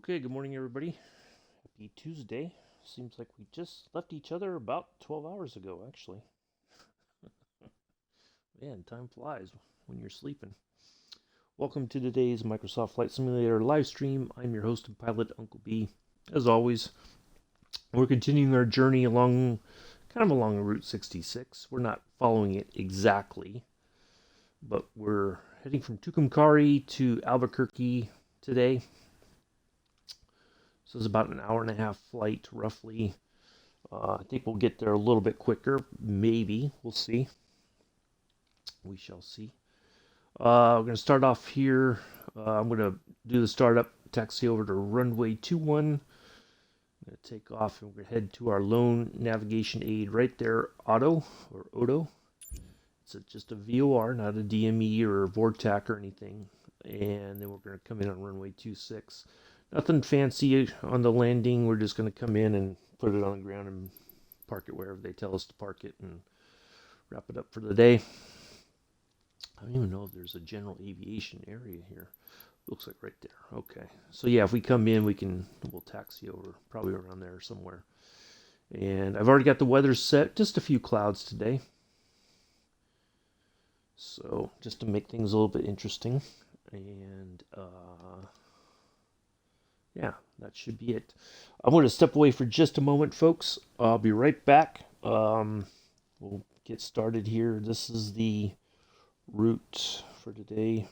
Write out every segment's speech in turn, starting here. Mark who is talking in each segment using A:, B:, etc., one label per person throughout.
A: Okay, good morning, everybody. Happy Tuesday. Seems like we just left each other about 12 hours ago, actually. Man, time flies when you're sleeping. Welcome to today's Microsoft Flight Simulator live stream. I'm your host and pilot, Uncle B. As always, we're continuing our journey along Route 66. We're not following it exactly, but we're heading from Tucumcari to Albuquerque today. So it's about an hour and a half flight, roughly. I think we'll get there a little bit quicker. Maybe. We'll see. We shall see. We're going to start off here. I'm going to do the startup, taxi over to runway 21. I'm going to take off and we're going to head to our lone navigation aid right there, Otto. It's just a VOR, not a DME or Vortac or anything. And then we're going to come in on runway 26. Nothing fancy on the landing. We're just going to come in and put it on the ground and park it wherever they tell us to park it and wrap it up for the day. I don't even know if there's a general aviation area here. Looks like right there. Okay. So yeah, if we come in, we'll taxi over, probably around there somewhere. And I've already got the weather set. Just a few clouds today. So just to make things a little bit interesting. And yeah, that should be it. I'm going to step away for just a moment, folks. I'll be right back. We'll get started here. This is the route for today.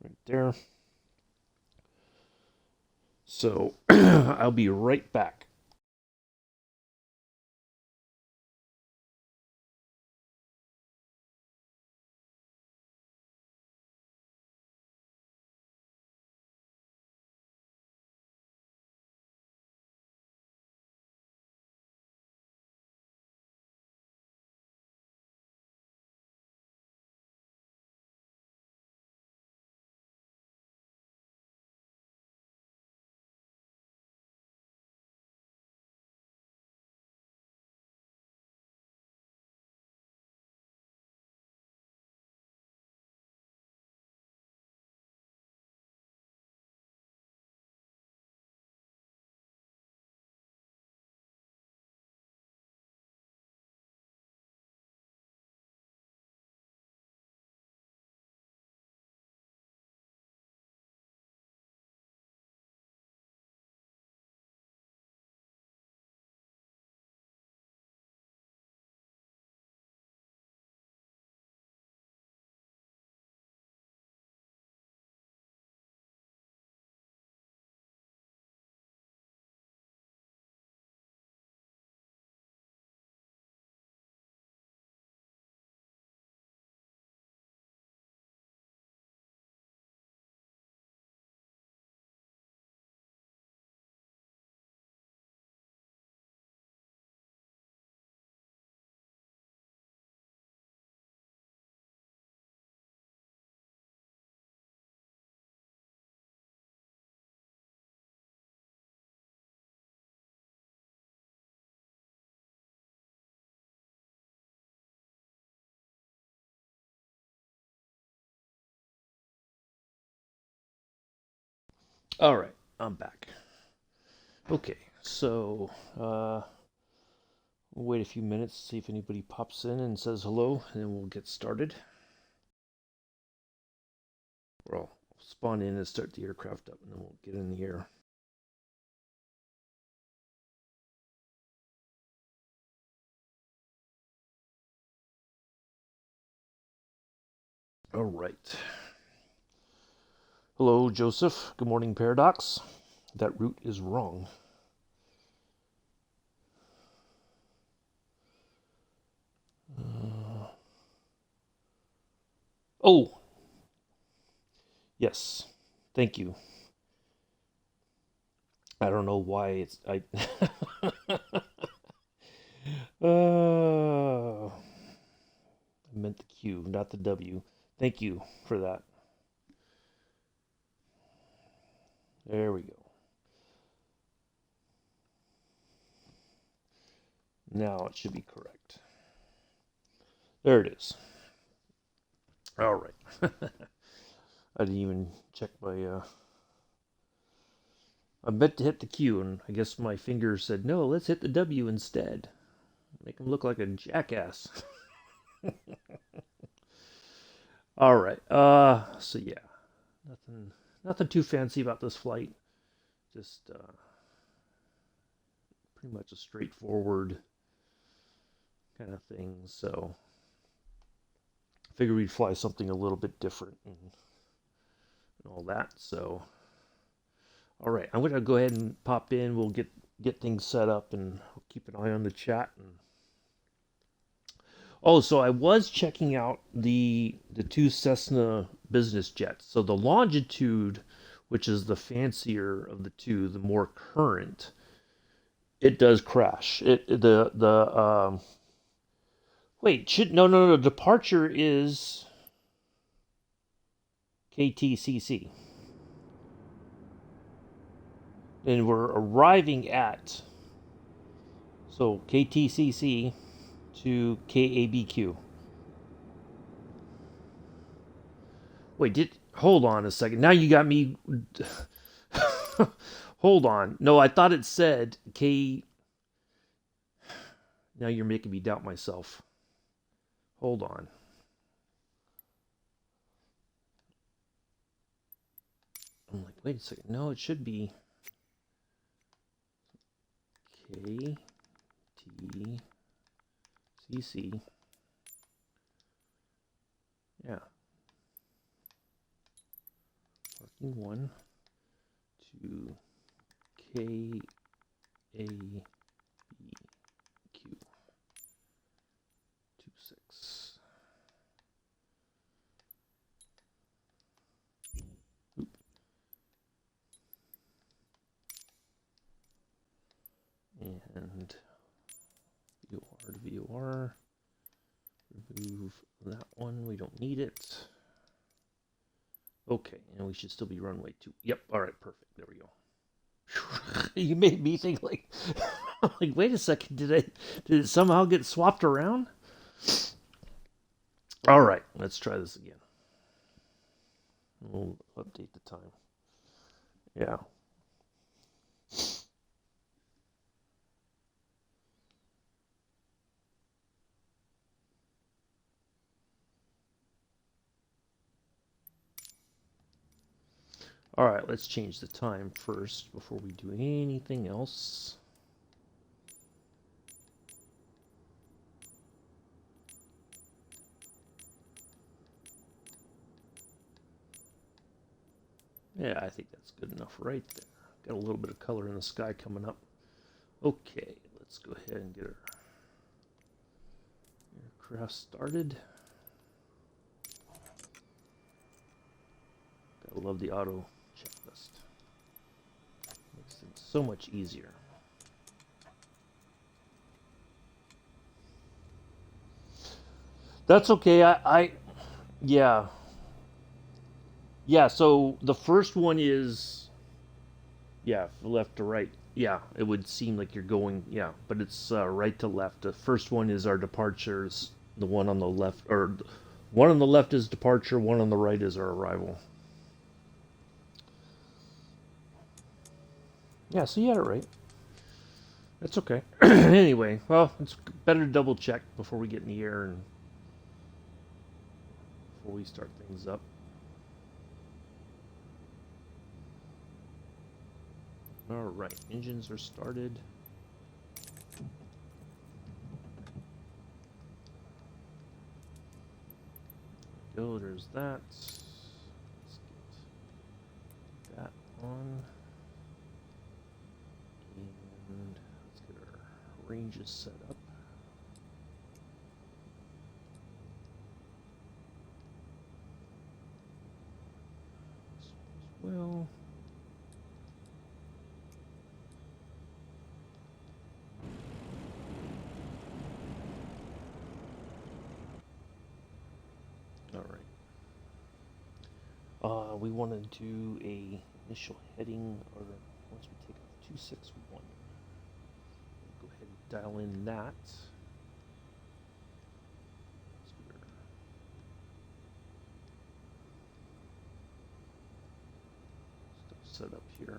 A: Right there. So I'll be right back. All right, I'm back. Okay, so we'll wait a few minutes, see if anybody pops in and says hello, and then we'll get started. Or I'll spawn in and start the aircraft up, and then we'll get in the air. All right. Hello, Joseph. Good morning, Paradox. That route is wrong. Oh, yes. Thank you. I don't know why it's I. I meant the Q, not the W. Thank you for that. There we go. Now it should be correct. There it is. All right. I didn't even check my. I meant to hit the Q, and I guess my finger said no. Let's hit the W instead. Make him look like a jackass. All right. So yeah, nothing too fancy about this flight. Just pretty much a straightforward kind of thing. So figured we'd fly something a little bit different and all that. So all right, I'm gonna go ahead and pop in. We'll get things set up and I'll keep an eye on the chat. And oh, so I was checking out the two Cessna business jets. So the Longitude, which is the fancier of the two, the more current, it does crash. It the wait, should no, departure is KTCC. And we're arriving at so KTCC to KABQ. Wait, hold on a second. Now you got me. Hold on. No, I thought it said K. Now you're making me doubt myself. Hold on. I'm like, wait a second. No, it should be KTCC. Yeah. Parking 1 to KABQ. 26. Oop. And VOR to VOR. Remove that one. We don't need it. Okay, and we should still be runway 2. Yep, all right, perfect. There we go. You made me think like, like, wait a second, did it somehow get swapped around? All right, let's try this again. We'll update the time. Yeah. All right, let's change the time first before we do anything else. Yeah, I think that's good enough right there. Got a little bit of color in the sky coming up. Okay, let's go ahead and get our aircraft started. Gotta love the auto checklist. Makes things so much easier. That's okay. Yeah. Yeah, so the first one is, yeah, left to right. Yeah, it would seem like you're going, yeah, but it's right to left. The first one is our departures. The one on the left, or one on the left is departure, one on the right is our arrival. Yeah, so you had it right. That's okay. Anyway, well, it's better to double check before we get in the air and before we start things up. All right, engines are started. There we go, there's that. Let's get that on. And let's get our ranges set up. This one as well. We want to do a initial heading, or once we take off 261. Go ahead and dial in that. set up here.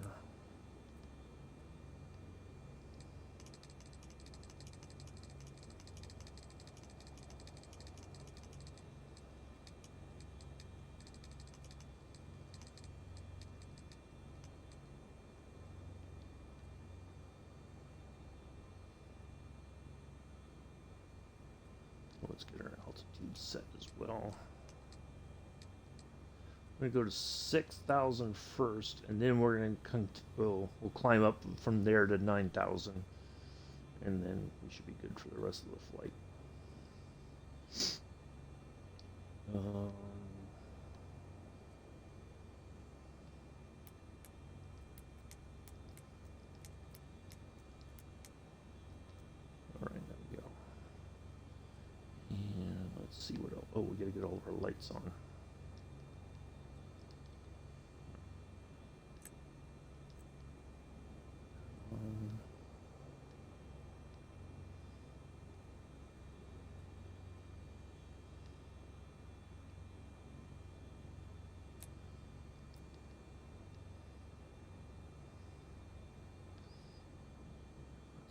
A: Let's get our altitude set as well. I'm gonna go to 6,000 first, and then we're gonna we'll climb up from there to 9,000, and then we should be good for the rest of the flight. All right, there we go. And let's see what else. Oh, we gotta get all of our lights on.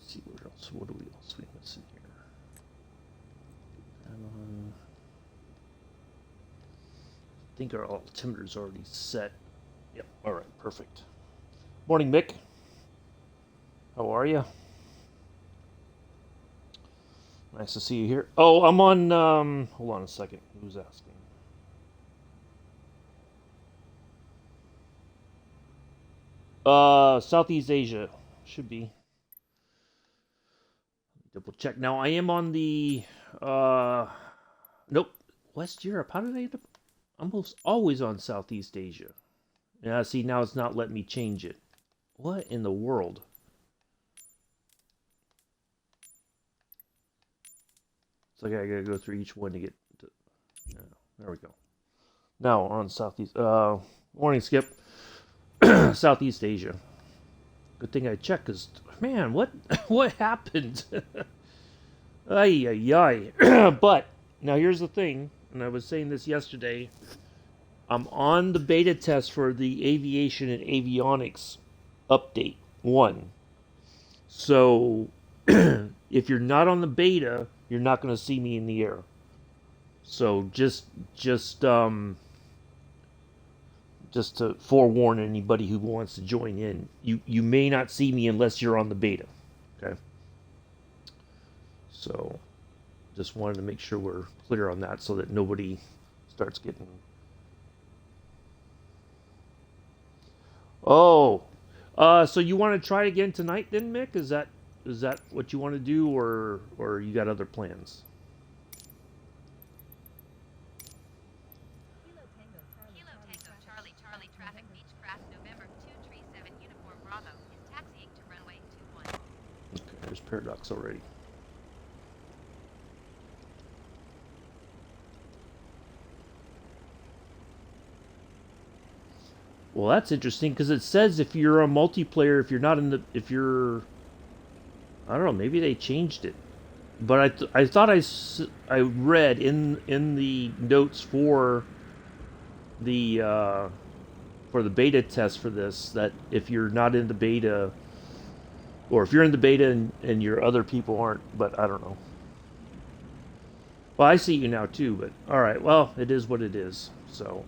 A: See what else? What do we else we missing here? I think our altimeter's already set. Yep. All right. Perfect. Morning, Mick. How are you? Nice to see you here. Oh, I'm on. Hold on a second. Who's asking? Southeast Asia should be. Double check. Now I am on the nope, West Europe. How did I end up? I'm almost always on Southeast Asia. Yeah, see, now it's not letting me change it. What in the world? It's like I gotta go through each one to get to. Yeah, there we go. Now we're on Southeast. Morning, Skip. Southeast Asia. Good thing I checked, cause man, what happened? Ay ay ay. But now here's the thing, and I was saying this yesterday. I'm on the beta test for the aviation and avionics update 1. So if you're not on the beta, you're not going to see me in the air. So just to forewarn anybody who wants to join in, you may not see me unless you're on the beta. Okay. So just wanted to make sure we're clear on that so that nobody starts getting. Oh, so you want to try again tonight then, Mick? Is that what you want to do, or you got other plans?
B: Kilo Tango Charlie Charlie traffic Beechcraft November 237 Uniform Bravo is taxiing to runway 21.
A: Okay, there's Paradox already. Well, that's interesting because it says if you're a multiplayer, if you're not in the, if you're, I don't know, maybe they changed it, but I thought I read in the notes for the beta test for this that if you're not in the beta, or if you're in the beta and your other people aren't, but I don't know. Well, I see you now too, but all right. Well, it is what it is. So.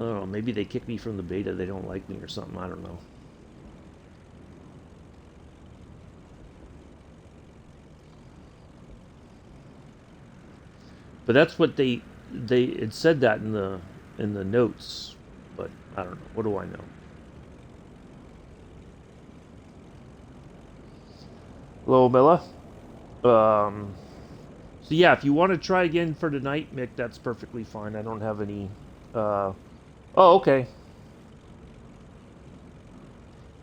A: I don't know, maybe they kick me from the beta, they don't like me or something, I don't know. But that's what it said that in the notes, but I don't know, what do I know? Hello, Milla. So yeah, if you want to try again for tonight, Mick, that's perfectly fine. I don't have any oh, okay.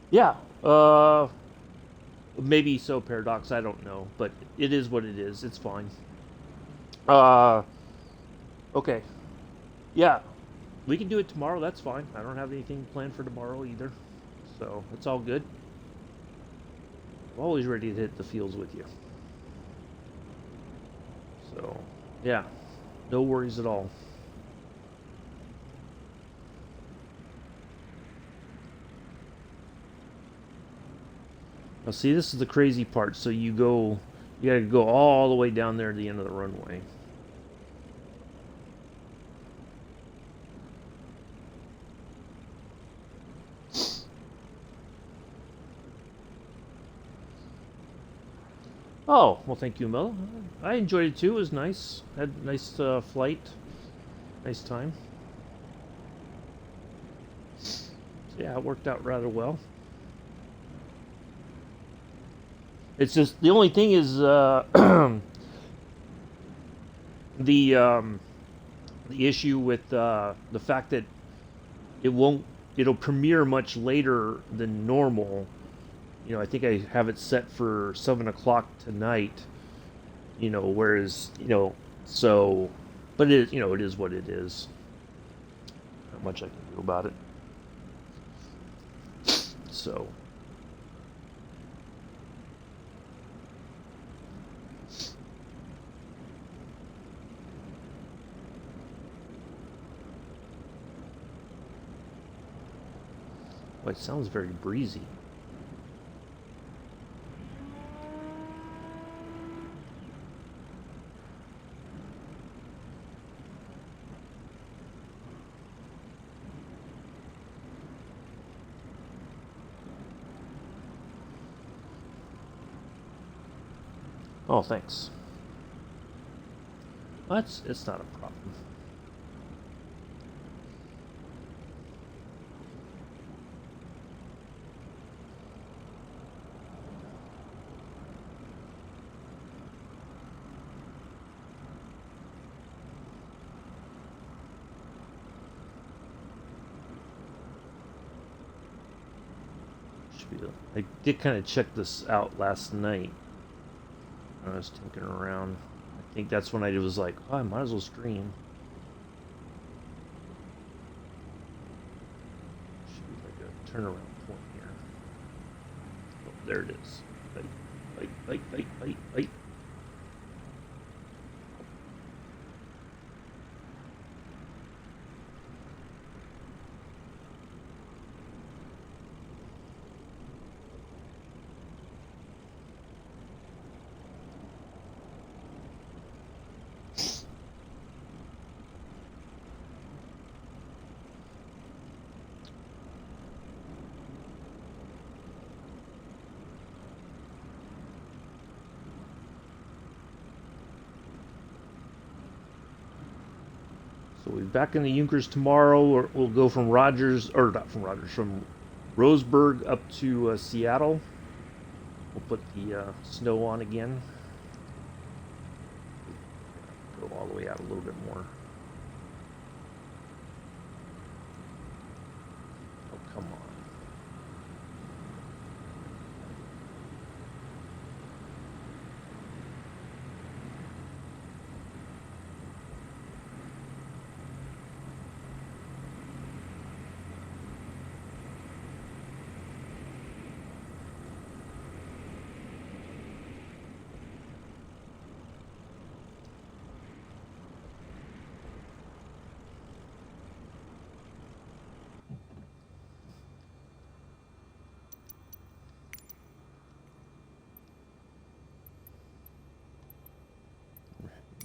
A: Yeah. Maybe so, Paradox. I don't know, but it is what it is. It's fine. Okay. Yeah. We can do it tomorrow. That's fine. I don't have anything planned for tomorrow either, so it's all good. I'm always ready to hit the fields with you. So, yeah. No worries at all. Now see, this is the crazy part. So you gotta go all the way down there to the end of the runway. Oh, well, thank you, Mel. I enjoyed it too. It was nice. Had a nice flight. Nice time. So yeah, it worked out rather well. It's just the only thing is the the issue with the fact that it'll premiere much later than normal. You know, I think I have it set for 7 o'clock tonight. You know, whereas so, but it it is what it is. Not much I can do about it. So. Well, it sounds very breezy. Oh, thanks. Well, it's not a problem. I did kind of check this out last night. I was tinkering around. I think that's when I was like, oh, I might as well stream. Should be like a turnaround point here. Oh, there it is. Light. So we'll be back in the Junkers tomorrow. Or we'll go from Rogers, or not from Rogers, from Roseburg up to Seattle. We'll put the snow on again. Go all the way out a little bit more. Oh, come on.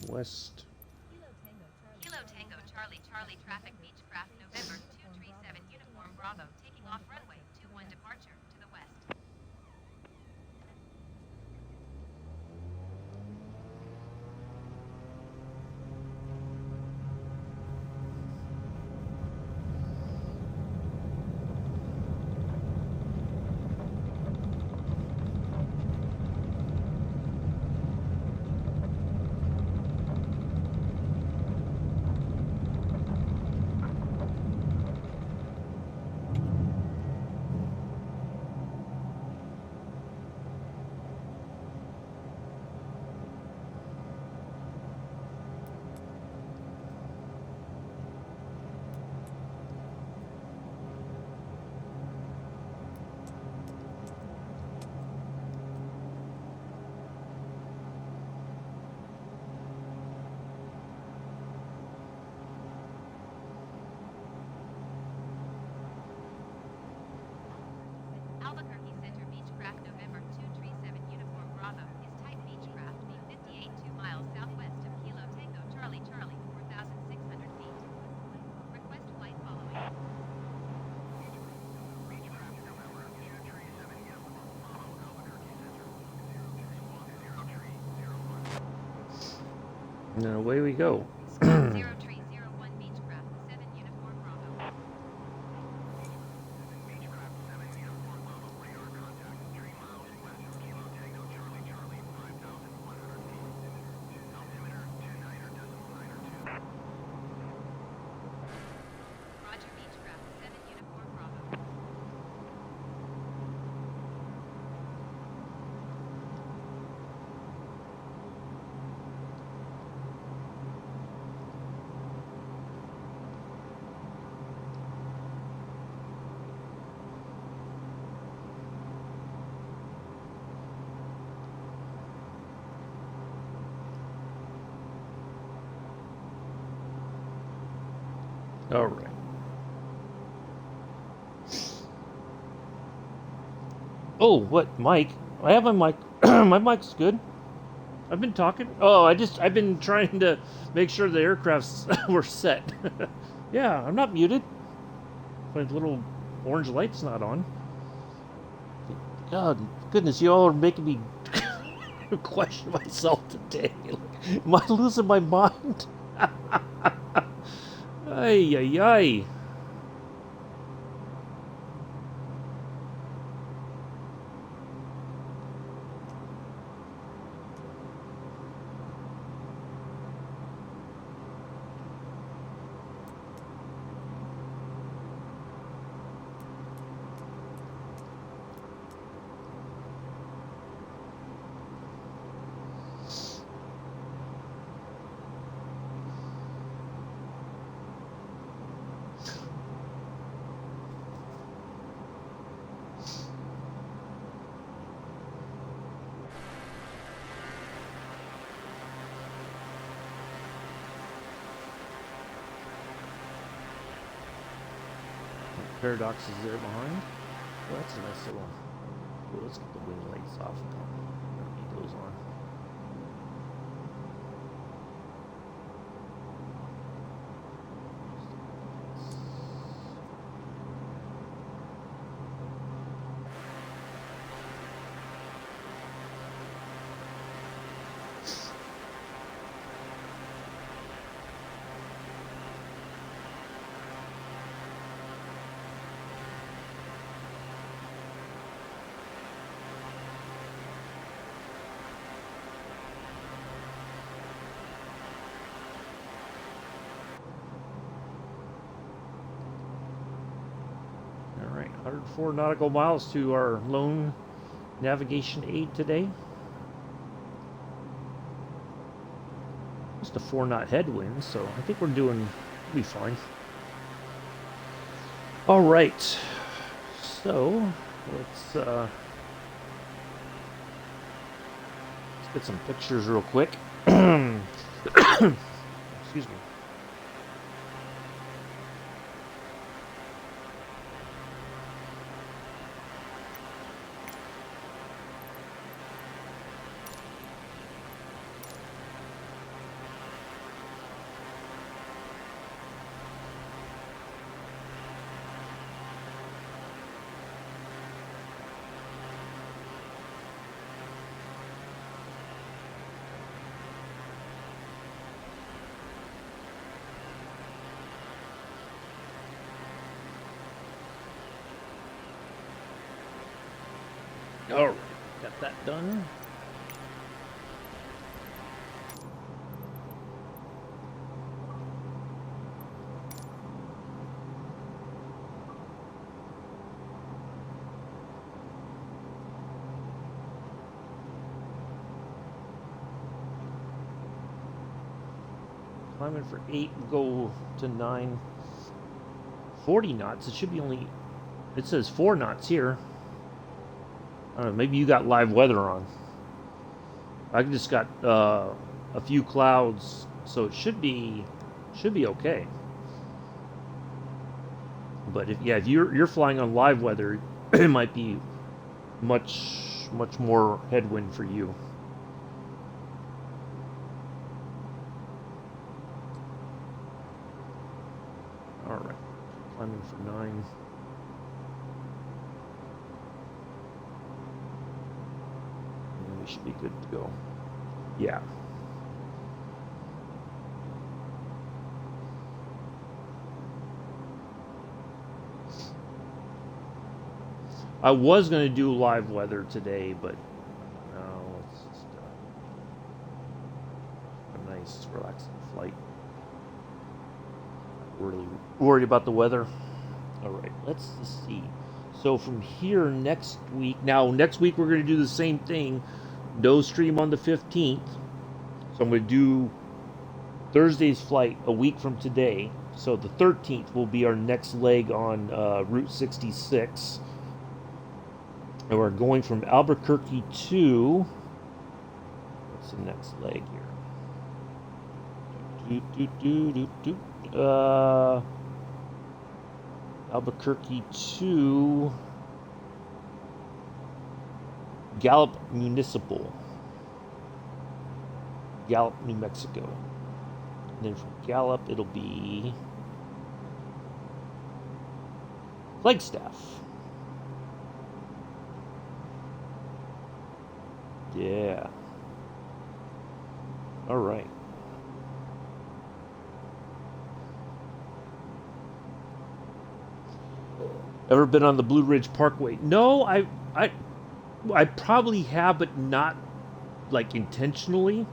A: West.
B: Kilo Tango Charlie Charlie traffic Beechcraft November 237 Uniform Bravo taking off runway 21 departure to the west.
A: And away we go.
B: Squawk 0301 Beechcraft, 7 Uniform Bravo. Roger Beechcraft, 7 Uniform Bravo.
A: All right. Oh, what, Mike? I have my mic. My mic's good. I've been talking. Oh, I've been trying to make sure the aircrafts were set. Yeah, I'm not muted. My little orange light's not on. God, goodness, you all are making me question myself today. Am I losing my mind? Ay, ay, ay. Paradox is there behind. Well, that's a nice little. Well, let's get the wing lights off. Need those on. All right, 104 nautical miles to our lone navigation aid today. Just a 4-knot headwind, so I think we'll be fine. All right, so let's get some pictures real quick. Excuse me. All right, got that done. Climbing for 8, go to 9. 40 knots. It should be only. It says 4 knots here. I don't know, maybe you got live weather on. I just got a few clouds, so it should be okay. But if you're flying on live weather, it might be much more headwind for you. All right, climbing for 9. Should be good to go. Yeah. I was going to do live weather today, but no, it's just a nice, relaxing flight. Not really worried about the weather. All right, let's just see. So from here next week, now next week we're going to do the same thing. No stream on the 15th. So I'm going to do Thursday's flight a week from today. So the 13th will be our next leg on Route 66. And we're going from Albuquerque to, what's the next leg here? Albuquerque to Gallup Municipal, Gallup, New Mexico. And then from Gallup, it'll be Flagstaff. Yeah. All right. Ever been on the Blue Ridge Parkway? No, I probably have, but not like intentionally.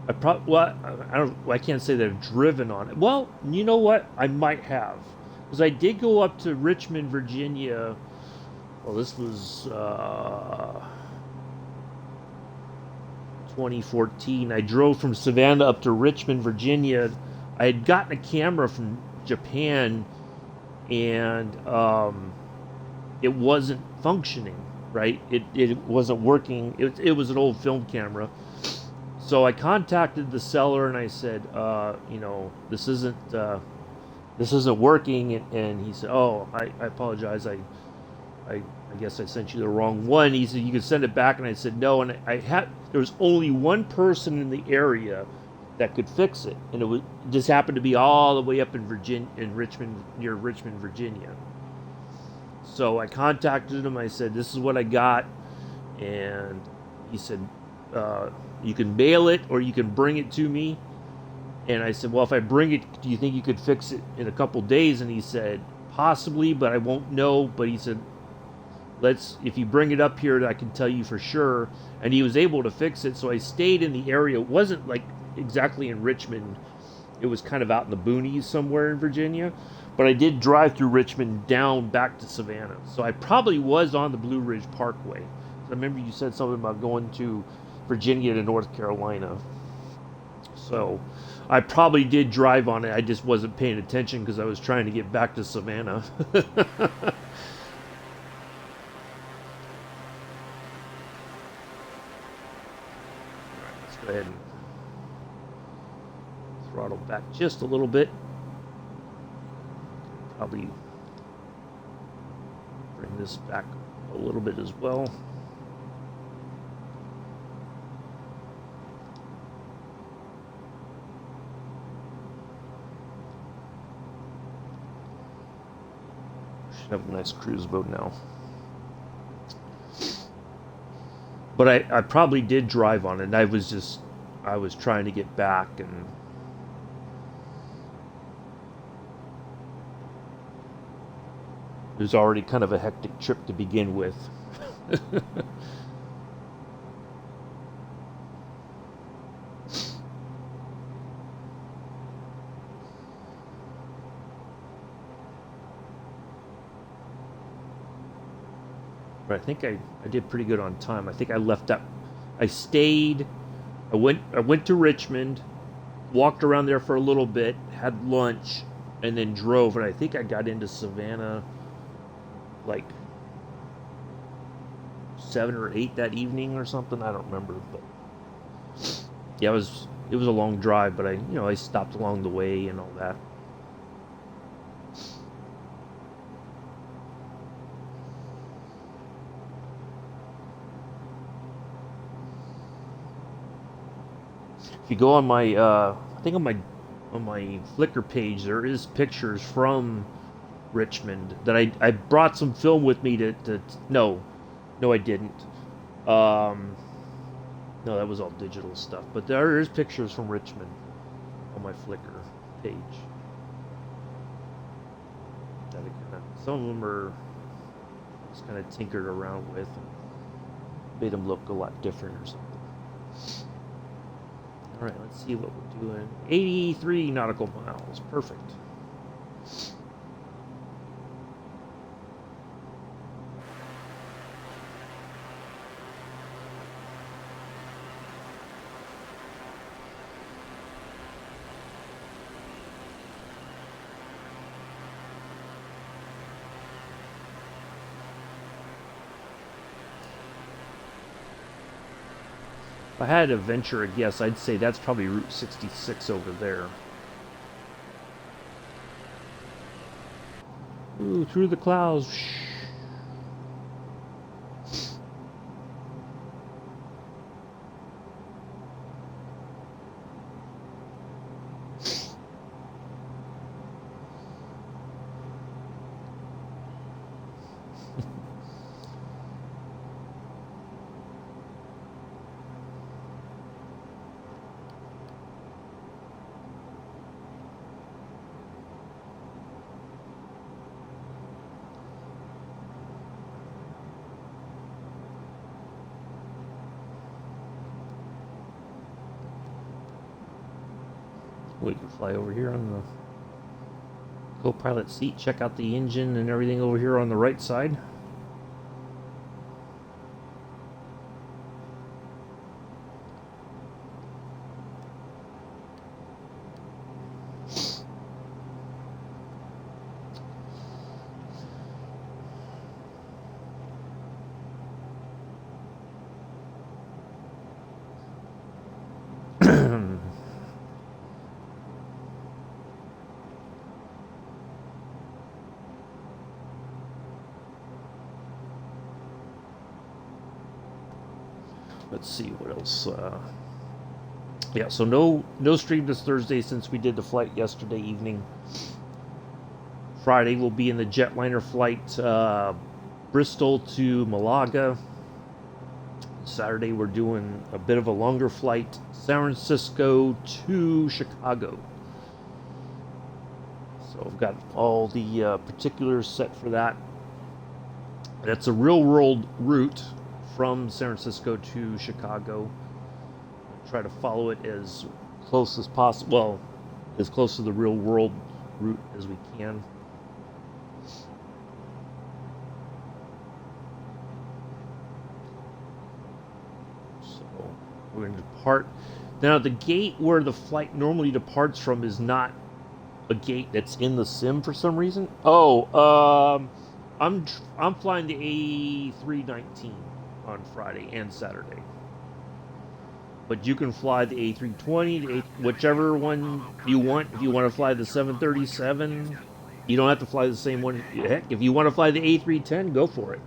A: I can't say that I've driven on it. Well, you know what? I might have, because I did go up to Richmond, Virginia. Well, this was 2014. I drove from Savannah up to Richmond, Virginia. I had gotten a camera from Japan, and it wasn't functioning right. It wasn't working. It was an old film camera. So I contacted the seller and I said, this isn't working. And he said, oh, I apologize. I guess I sent you the wrong one. He said, you can send it back. And I said, no. And there was only one person in the area that could fix it. And it just happened to be all the way up in Richmond, near Richmond, Virginia. So I contacted him. I said, this is what I got. And he said, you can mail it or you can bring it to me. And I said, well, if I bring it, do you think you could fix it in a couple days? And he said, possibly, but I won't know. But he said, if you bring it up here, I can tell you for sure. And he was able to fix it. So I stayed in the area. It wasn't like exactly in Richmond. It was kind of out in the boonies somewhere in Virginia. But I did drive through Richmond down back to Savannah. So I probably was on the Blue Ridge Parkway. I remember you said something about going to Virginia to North Carolina. So I probably did drive on it. I just wasn't paying attention because I was trying to get back to Savannah. All right, let's go ahead and throttle back just a little bit. Probably bring this back a little bit as well. Have a nice cruise boat now. But I probably did drive on it. I was trying to get back, and it was already kind of a hectic trip to begin with. But I think I did pretty good on time. I think I left up. I stayed. I went to Richmond, walked around there for a little bit, had lunch, and then drove. And I think I got into Savannah like 7 or 8 that evening or something. I don't remember, but yeah, it was a long drive. But I stopped along the way and all that. If you go on my, I think on my Flickr page, there is pictures from Richmond that I brought some film with me to no, I didn't. No, that was all digital stuff. But there is pictures from Richmond on my Flickr page. that some of them are just kind of tinkered around with and made them look a lot different or something. All right, let's see what we're doing. 83 nautical miles, perfect. If I had to venture a guess, I'd say that's probably Route 66 over there. Ooh, through the clouds. We can fly over here on the co-pilot seat, check out the engine and everything over here on the right side. Let's see what else. Yeah, so no stream this Thursday since we did the flight yesterday evening. Friday we'll be in the jetliner flight Bristol to Malaga. Saturday we're doing a bit of a longer flight, San Francisco to Chicago. So I've got all the particulars set for that. That's a real world route from San Francisco to Chicago. Try to follow it as close as possible, well, as close to the real world route as we can. So we're going to depart. Now the gate where the flight normally departs from is not a gate that's in the sim for some reason. I'm flying the A319 on Friday and Saturday. But you can fly the A320, whichever one you want. If you want to fly the 737, you don't have to fly the same one. Heck, if you want to fly the A310, go for it.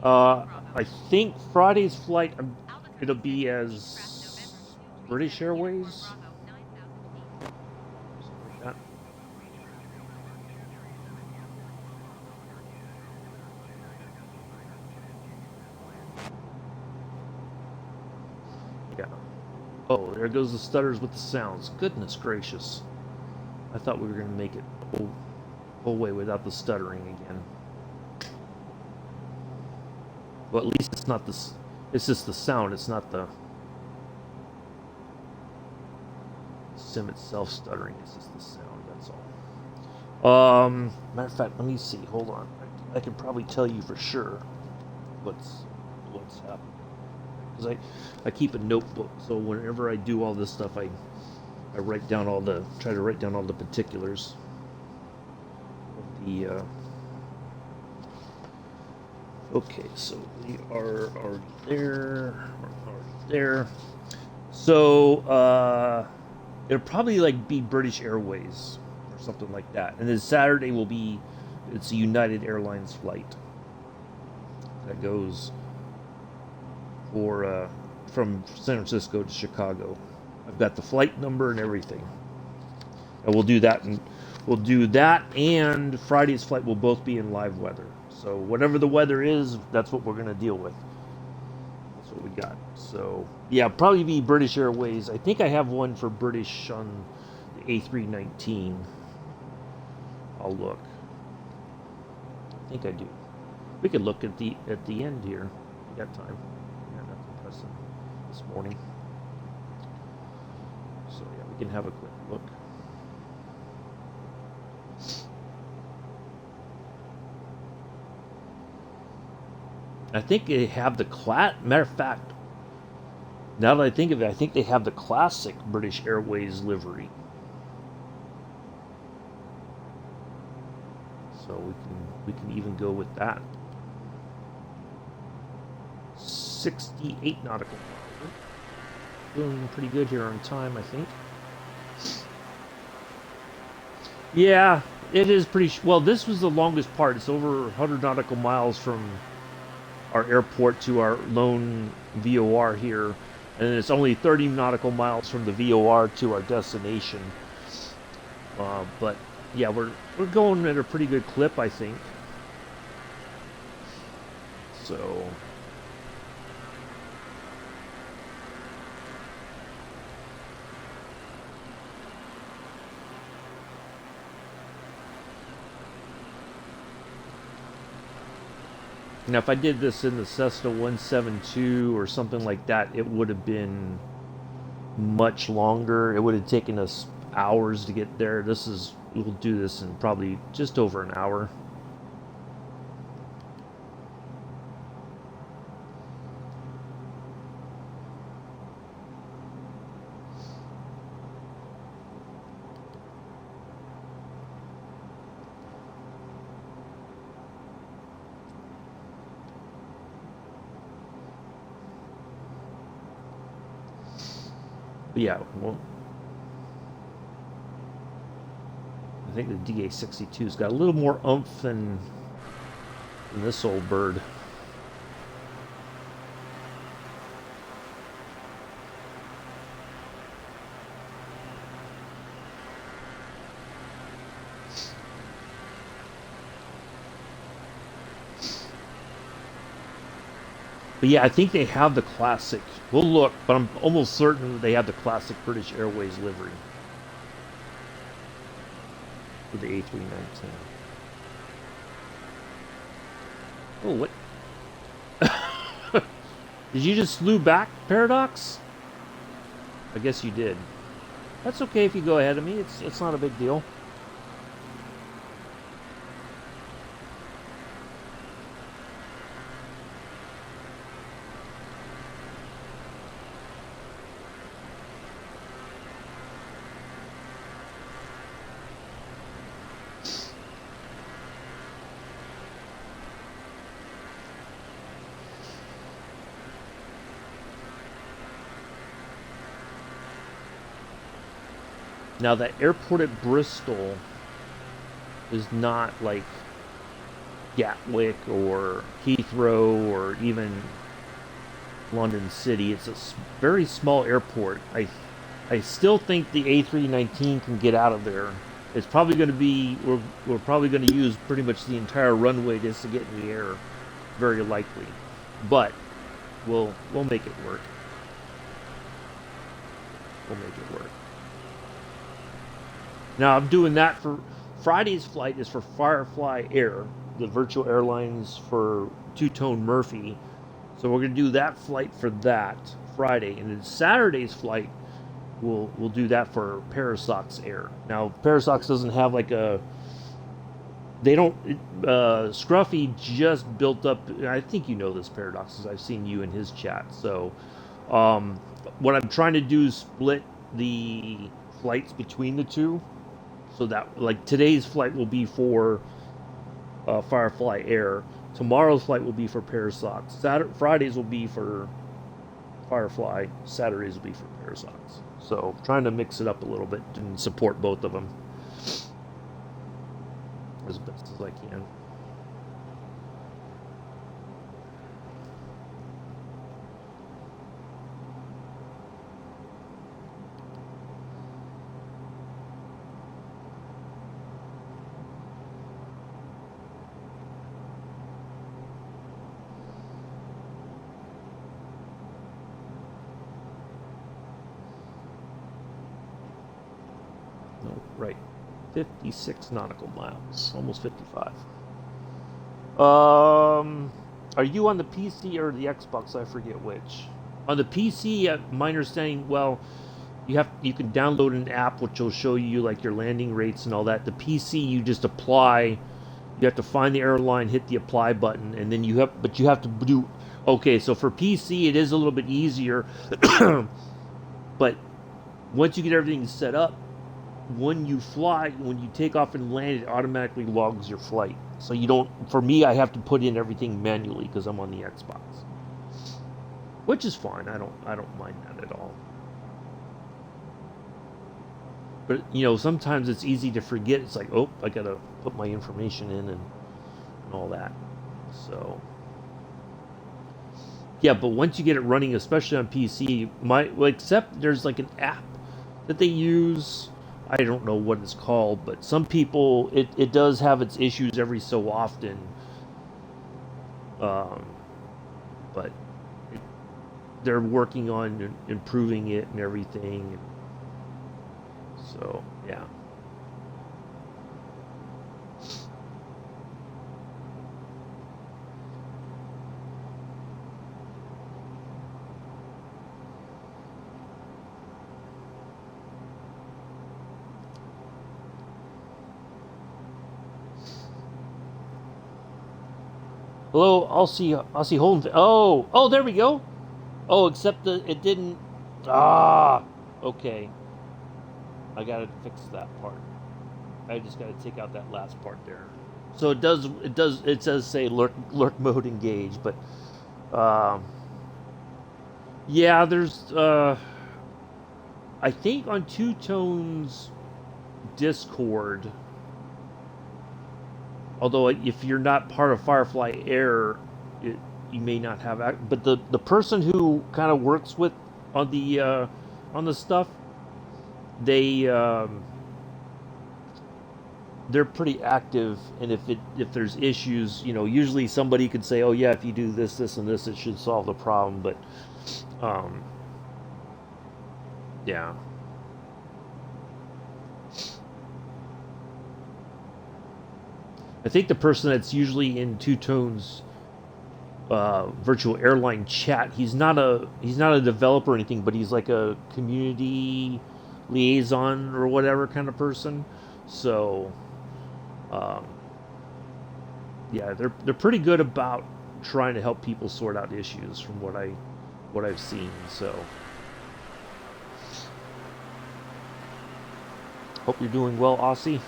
A: I think Friday's flight, it'll be as British Airways. Yeah. Oh, there goes the stutters with the sounds. Goodness gracious. I thought we were going to make it the whole way without the stuttering again. Well, at least it's not this. It's just the sound. It's not the sim itself stuttering. It's just the sound. That's all. Matter of fact, let me see. Hold on. I can probably tell you for sure what's happening. Because I keep a notebook, so whenever I do all this stuff, I write down try to write down all the particulars of the. Okay, so we are already there. We're already there. So it'll probably be British Airways or something like that. And then Saturday it's a United Airlines flight that goes from San Francisco to Chicago. I've got the flight number and everything. And we'll do that, and Friday's flight will both be in live weather. So whatever the weather is, that's what we're going to deal with. That's what we got. So yeah, probably be British Airways. I think I have one for British on the A319. I'll look. I think I do. We could look at the end here. We got time. We got nothing pressing this morning. So yeah, we can have a quick look. I think they have the matter of fact, now that I think of it, I think they have the classic British Airways livery. So we can even go with that. 68 nautical miles. Doing pretty good here on time, I think. Yeah, it is pretty. Well, this was the longest part. It's over 100 nautical miles from our airport to our lone VOR here, and it's only 30 nautical miles from the VOR to our destination. But yeah, we're going at a pretty good clip, I think. So now, if I did this in the Cessna 172 or something like that, it would have been much longer. It would have taken us hours to get there. We'll do this in probably just over an hour. But yeah, well, I think the DA62's got a little more oomph than this old bird. But yeah, I think they have the classic. We'll look, but I'm almost certain that they have the classic British Airways livery for the A319. Oh, what? Did you just slew back, Paradox? I guess you did. That's okay if you go ahead of me. It's not a big deal. Now, that airport at Bristol is not like Gatwick or Heathrow or even London City. It's a very small airport. I still think the A319 can get out of there. It's probably going to be we're probably going to use pretty much the entire runway just to get in the air, very likely. But we'll make it work. We'll make it work. Now I'm doing that for Friday's flight is for Firefly Air, the virtual airlines for Two-Tone Murphy. So we're gonna do that flight for that Friday, and then Saturday's flight we'll do that for Parasox Air. Now Parasox doesn't have like a they don't Scruffy just built up. I think you know this, Paradox, because I've seen you in his chat. So what I'm trying to do is split the flights between the two, so that like today's flight will be for Firefly Air. Tomorrow's flight will be for Parasox. Fridays will be for Firefly. Saturdays will be for Parasox. So trying to mix it up a little bit and support both of them as best as I can. No, right. 56 nautical miles, almost 55. Are you on the PC or the Xbox? I forget which. On the PC, my understanding, well, you can download an app which will show you like your landing rates and all that. The PC, you just apply. You have to find the airline, hit the apply button, and then you have to do. Okay, so for PC, it is a little bit easier, but once you get everything set up, when you take off and land, it automatically logs your flight. So you don't. For me, I have to put in everything manually because I'm on the Xbox, which is fine. I don't mind that at all. But sometimes it's easy to forget. It's like, oh, I gotta put my information in and all that. So yeah, but once you get it running, especially on PC, except there's like an app that they use. I don't know what it's called, but some people it does have its issues every so often. Um, but it, they're working on improving it and everything. So yeah. Hello, Aussie Holden. Oh, there we go. Oh, except it didn't. Ah, okay. I gotta fix that part. I just gotta take out that last part there. So it does say lurk mode engaged, but um, yeah, there's I think on Two Tones Discord. Although if you're not part of Firefly Air, it, you may not have. But the person who kind of works with on the stuff, they they're pretty active. And if there's issues, usually somebody could say, oh yeah, if you do this, this, and this, it should solve the problem. But um, yeah. I think the person that's usually in Two Tones virtual airline chat, he's not a developer or anything, but he's like a community liaison or whatever kind of person. So um, yeah, they're pretty good about trying to help people sort out issues from what I've seen. So hope you're doing well, Aussie.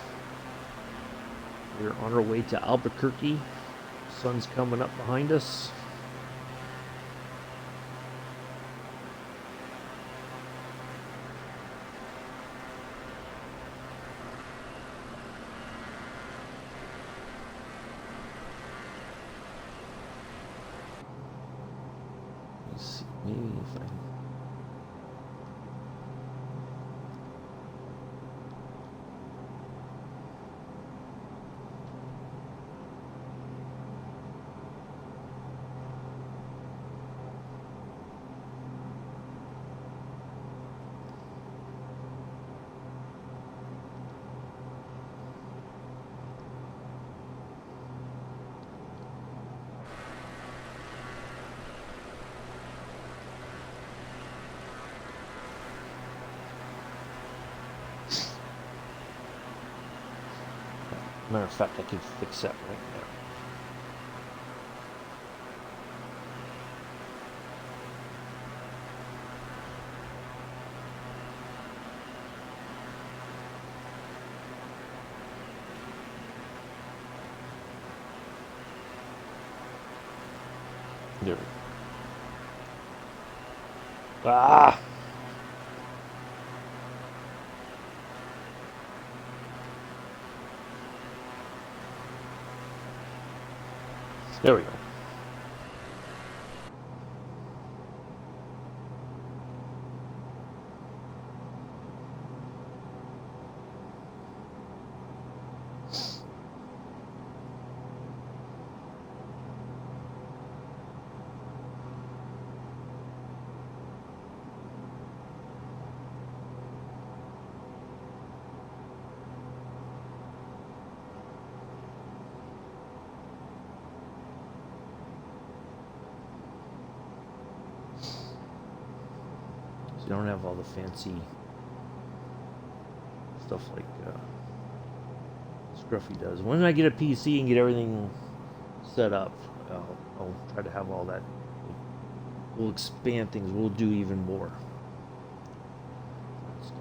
A: We're on our way to Albuquerque. Sun's coming up behind us. Let's see, maybe if I. Matter of fact, I can fix that right now. There we go. Ah! There we go. you don't have all the fancy stuff like Scruffy does. When I get a PC and get everything set up, I'll try to have all that. We'll expand things. We'll do even more stuff.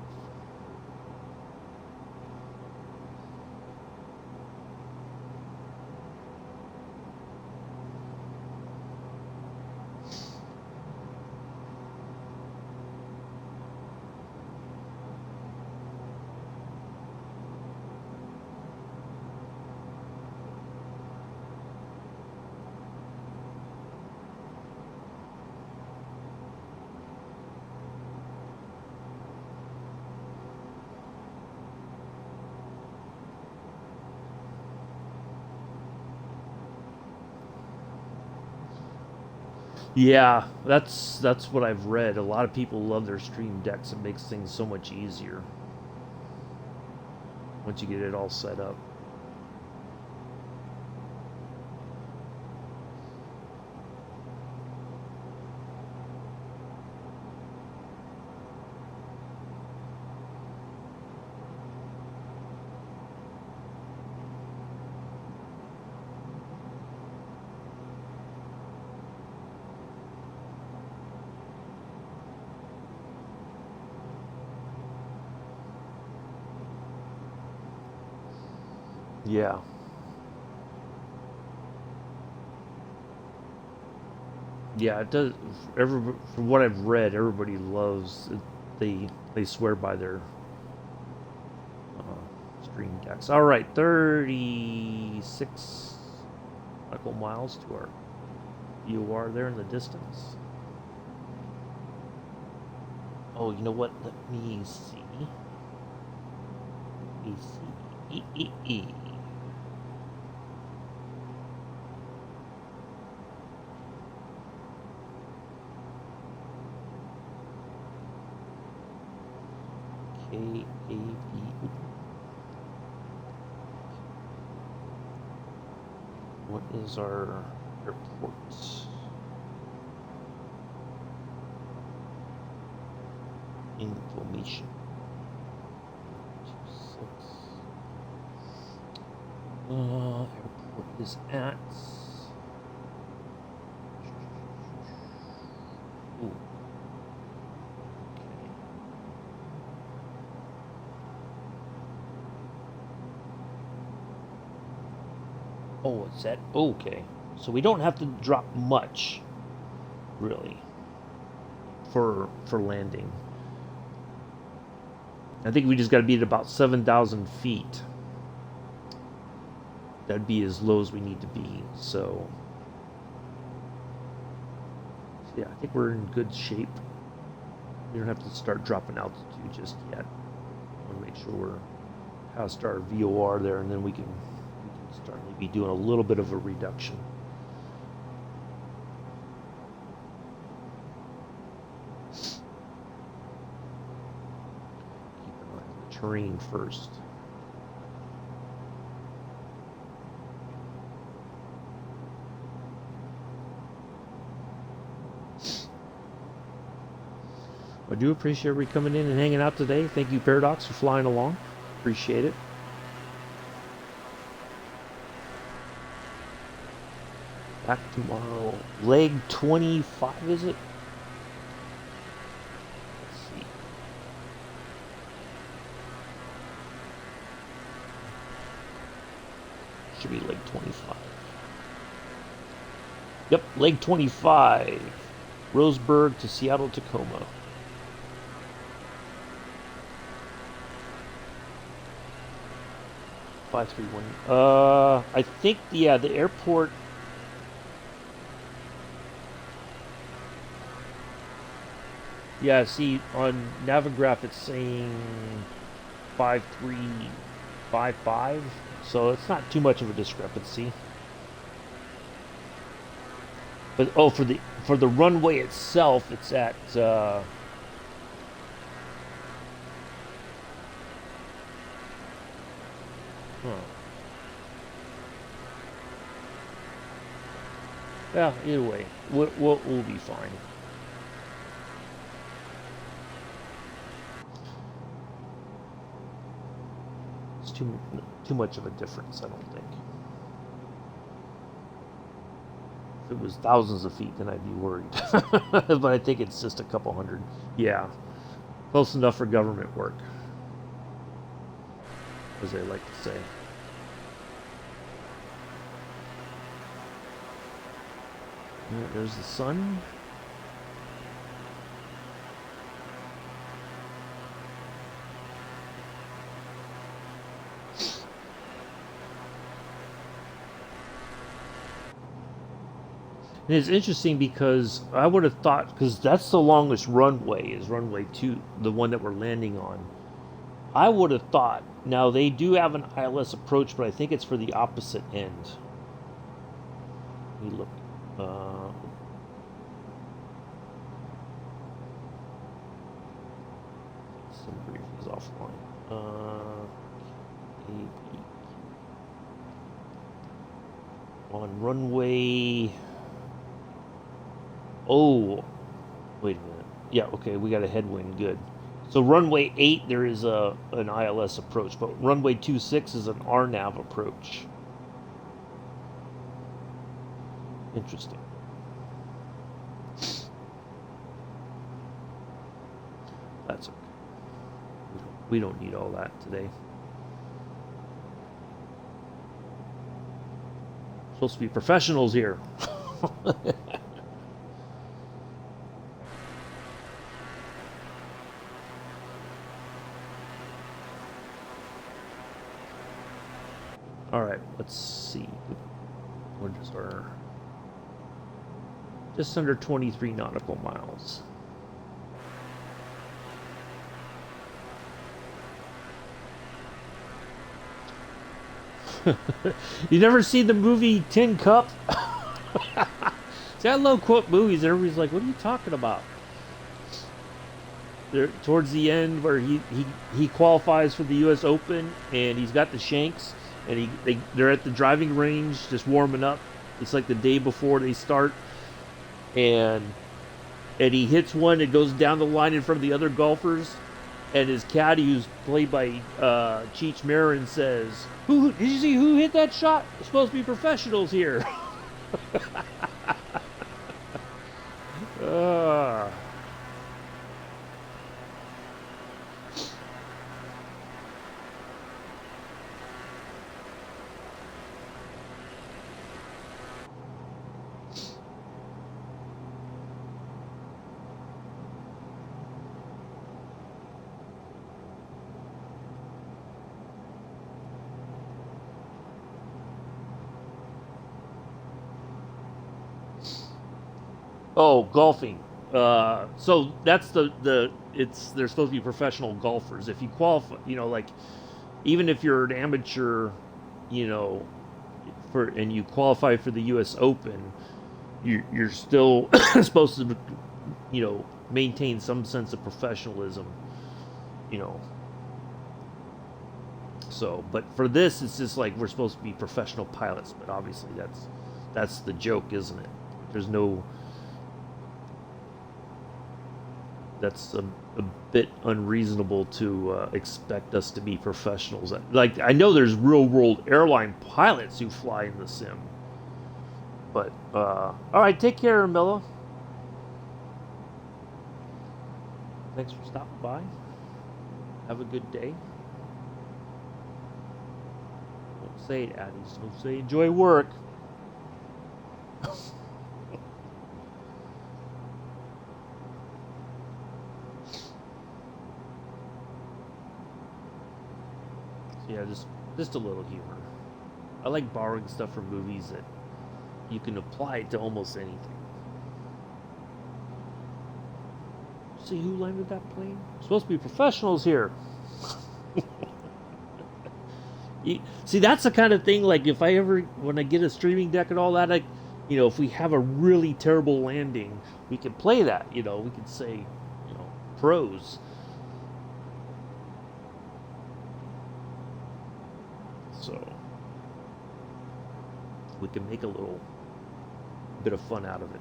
A: Yeah, that's what I've read. A lot of people love their stream decks. It makes things so much easier once you get it all set up. Yeah. Yeah, it does. From what I've read, everybody loves it. They swear by their stream decks. All right, 36 nautical miles to our EOR there in the distance. Oh, you know what? Let me see. Let me see. KAB. What is our airport? Information. 26. Airport is at. Ooh. Okay. Oh, it's at. Okay. So we don't have to drop much, really, for landing. I think we just got to be at about 7,000 feet. That'd be as low as we need to be. So yeah, I think we're in good shape. We don't have to start dropping altitude just yet. I want to make sure we're past our VOR there, and then we can start maybe doing a little bit of a reduction. Keep an eye on the terrain first. I do appreciate everybody coming in and hanging out today. Thank you, Paradox, for flying along. Appreciate it. Back tomorrow. Leg 25, is it? Let's see. Should be leg 25. Yep, leg 25. Roseburg to Seattle, Tacoma. 531. I think, yeah, the airport. Yeah, see, on Navigraph it's saying 5355, so it's not too much of a discrepancy. But oh, for the runway itself, it's at yeah, either way, we'll be fine. too much of a difference, I don't think. If it was thousands of feet, then I'd be worried. But I think it's just a couple hundred. Yeah, close enough for government work, as they like to say. There's the sun. And it's interesting because I would have thought, because that's the longest runway, is runway 2, the one that we're landing on. I would have thought, now they do have an ILS approach, but I think it's for the opposite end. Let me look. Some briefings offline. On runway. Oh, wait a minute. Yeah, okay, we got a headwind. Good. So runway 8, there is an ILS approach, but runway 26 is an RNAV approach. Interesting. That's okay. We don't need all that today. Supposed to be professionals here. All right, let's see. What is our... Just under 23 nautical miles. You never seen the movie Tin Cup? See, I love quote movies. Everybody's like, what are you talking about? There, towards the end where he qualifies for the U.S. Open and he's got the shanks and they're at the driving range just warming up. It's like the day before they start, and he hits one. It goes down the line in front of the other golfers, and his caddy, who's played by Cheech Marin, says, "Who did you see? Who hit that shot? It's supposed to be professionals here." Oh, golfing. So that's they're supposed to be professional golfers. If you qualify, like even if you're an amateur, you know, and you qualify for the U.S. Open, you're still supposed to, maintain some sense of professionalism, you know. So, but for this, it's just like we're supposed to be professional pilots. But obviously, that's the joke, isn't it? There's no. That's a bit unreasonable to expect us to be professionals. Like, I know there's real world airline pilots who fly in the sim. But, all right, take care, Milla. Thanks for stopping by. Have a good day. Don't say it, Addies. Don't say enjoy work. Yeah, just a little humor. I like borrowing stuff from movies that you can apply to almost anything. See who landed that plane? Supposed to be professionals here. See, that's the kind of thing, like, when I get a streaming deck and all that, if we have a really terrible landing, we can play that, we can say, pros. So we can make a little bit of fun out of it.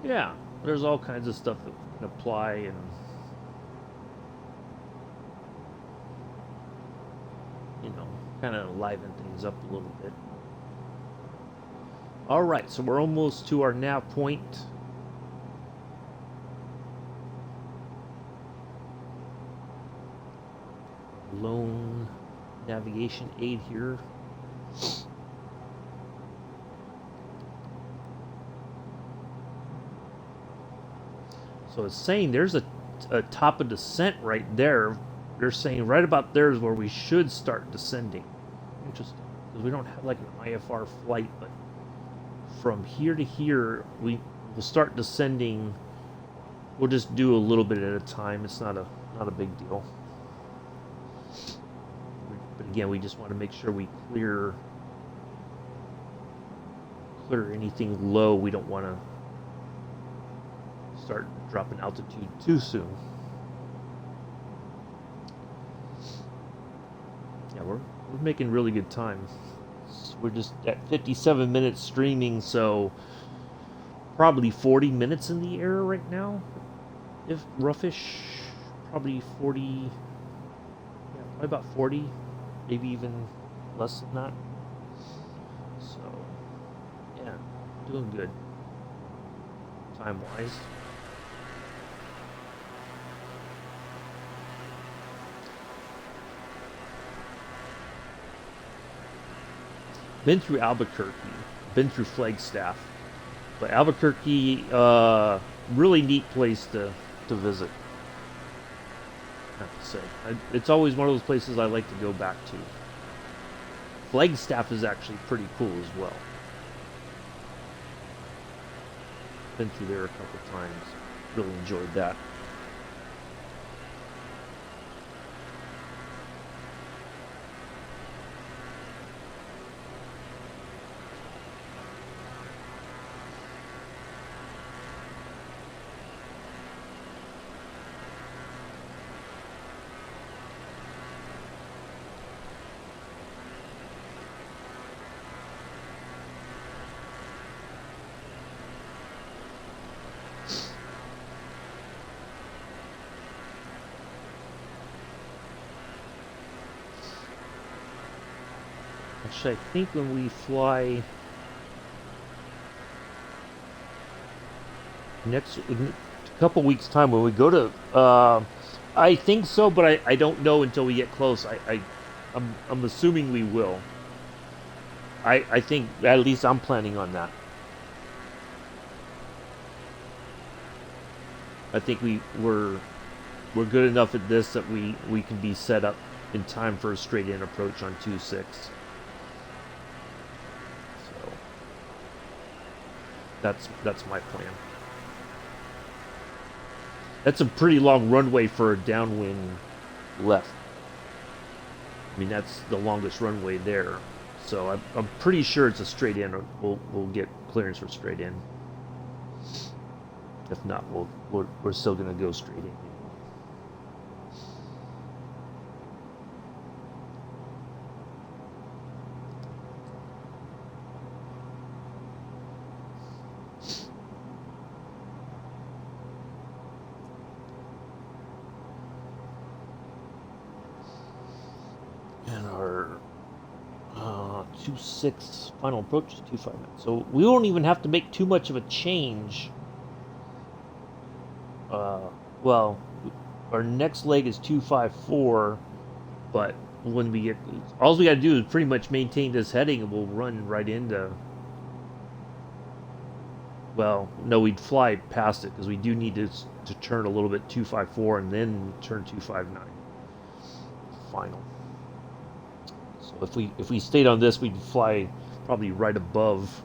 A: Yeah, there's all kinds of stuff that can apply, and kind of liven things up a little bit. All right, so we're almost to our nav point. Lone navigation aid here. So it's saying there's a top of descent right there. They're saying right about there is where we should start descending. Interesting, because we don't have like an IFR flight, but from here to here we will start descending. We'll just do a little bit at a time. It's not a big deal. But again, we just want to make sure we clear anything low. We don't want to start dropping altitude too soon. Yeah, we're making really good time. We're just at 57 minutes streaming, so probably 40 minutes in the air right now. If roughish, probably 40. Yeah, probably about 40, maybe even less than that. So, yeah, doing good time-wise. Been through Albuquerque, been through Flagstaff, but Albuquerque, really neat place to visit. I have to say, it's always one of those places I like to go back to. Flagstaff is actually pretty cool as well. Been through there a couple times, really enjoyed that. Actually, I think when we fly next, in a couple weeks' time, when we go to, I think so, but I don't know until we get close. I'm assuming we will. I think at least I'm planning on that. I think we're good enough at this that we can be set up in time for a straight in approach on 2-6. So that's my plan. That's a pretty long runway for a downwind left. I mean, that's the longest runway there. So I'm pretty sure it's a straight in. We'll get clearance for straight in. If not, we're still going to go straight in. And our 2-6 final approach is 2-5. So we won't even have to make too much of a change. Well, our next leg is 2-5-4, but when we get, all we got to do is pretty much maintain this heading, and we'll run right into. Well, no, we'd fly past it because we do need to turn a little bit 2-5-4 and then turn 2-5-9. Final. So if we stayed on this, we'd fly probably right above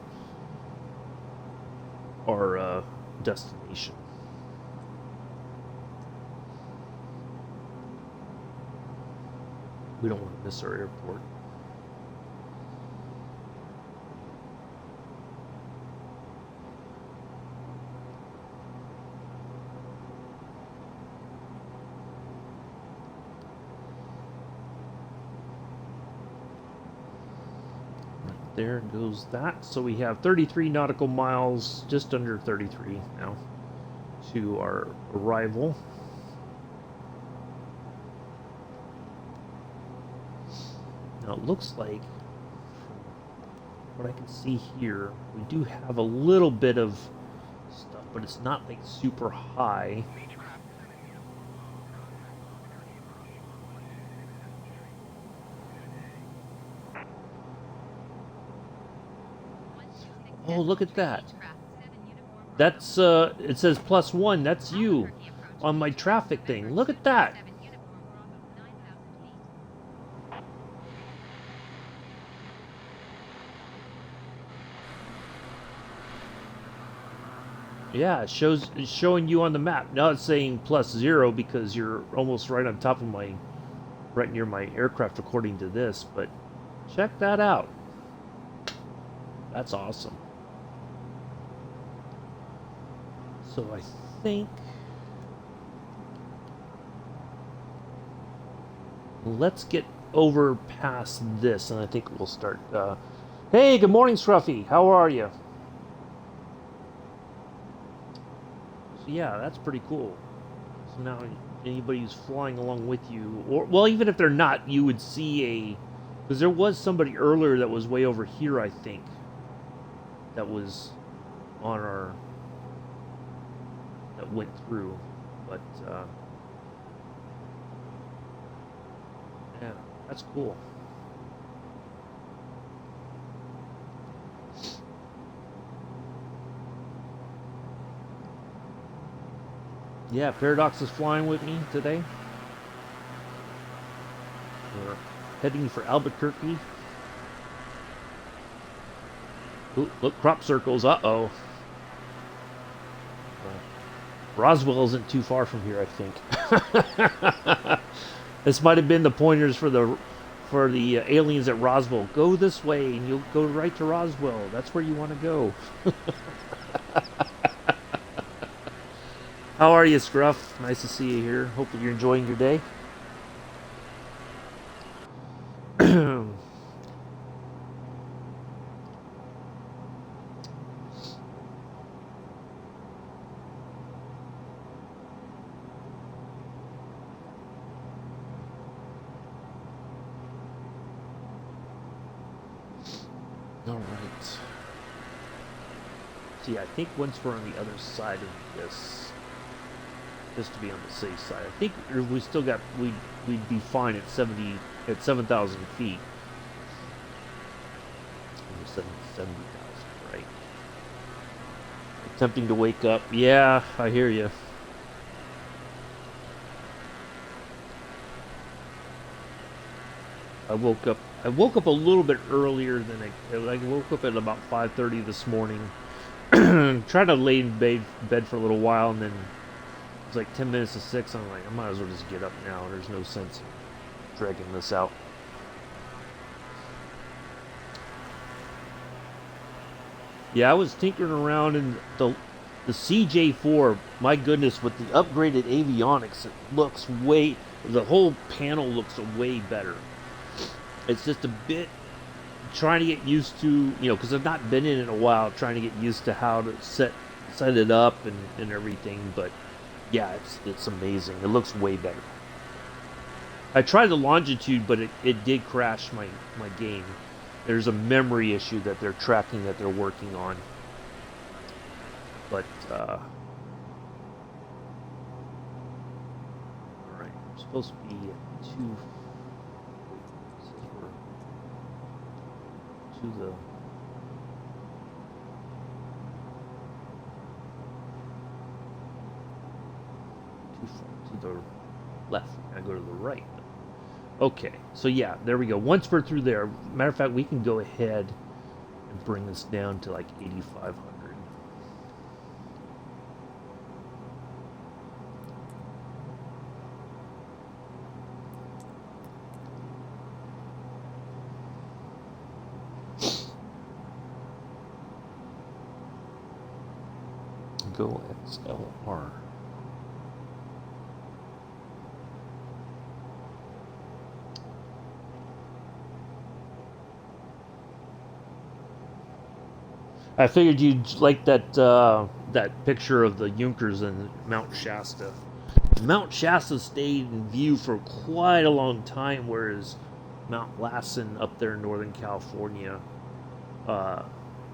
A: our destination. We don't want to miss our airport. there goes that. So we have 33 nautical miles, just under 33 now, to our arrival. Now it looks like, from what I can see here, we do have a little bit of stuff, but it's not like super high. Oh, look at that. That's, it says +1. That's you on my traffic thing. Look at that. Yeah, it's showing you on the map. Now it's saying +0 because you're almost right on top of right near my aircraft according to this, but check that out. That's awesome. So I think let's get over past this, and I think we'll start. Hey, good morning, Scruffy. How are you? So yeah, that's pretty cool. So now anybody who's flying along with you, or well, even if they're not, you would see a, because there was somebody earlier that was way over here, I think, that was on our, that went through, but yeah, that's cool. Yeah, Paradox is flying with me today. We're heading for Albuquerque. Ooh, look, crop circles. Uh-oh. Roswell isn't too far from here, I think. This might have been the pointers for the aliens at Roswell. Go this way, and you'll go right to Roswell. That's where you want to go. How are you, Scruff? Nice to see you here. Hope that you're enjoying your day. All right. See, I think once we're on the other side of this, just to be on the safe side, I think we still got we'd be fine at 7,000 feet. 70,000, right? Attempting to wake up. Yeah, I hear you. I woke up a little bit earlier than I woke up at about 5:30 this morning. Tried to lay in bed for a little while, and then it was like 10 minutes to 6. I'm like, I might as well just get up now. There's no sense in dragging this out. Yeah, I was tinkering around in the CJ4. My goodness, with the upgraded avionics, it looks the whole panel looks way better. It's just a bit trying to get used to, because I've not been in it in a while, trying to get used to how to set it up and everything. But yeah, it's amazing. It looks way better. I tried the longitude, but it did crash my game. There's a memory issue that they're tracking, that they're working on. But all right, I'm supposed to be at 2. To the left. I go to the right. Okay, so yeah, there we go. Once we're through there, matter of fact, we can go ahead and bring this down to like 8,500. Go XLR. I figured you'd like that picture of the Junkers and Mount Shasta. Mount Shasta stayed in view for quite a long time, whereas Mount Lassen up there in Northern California, uh,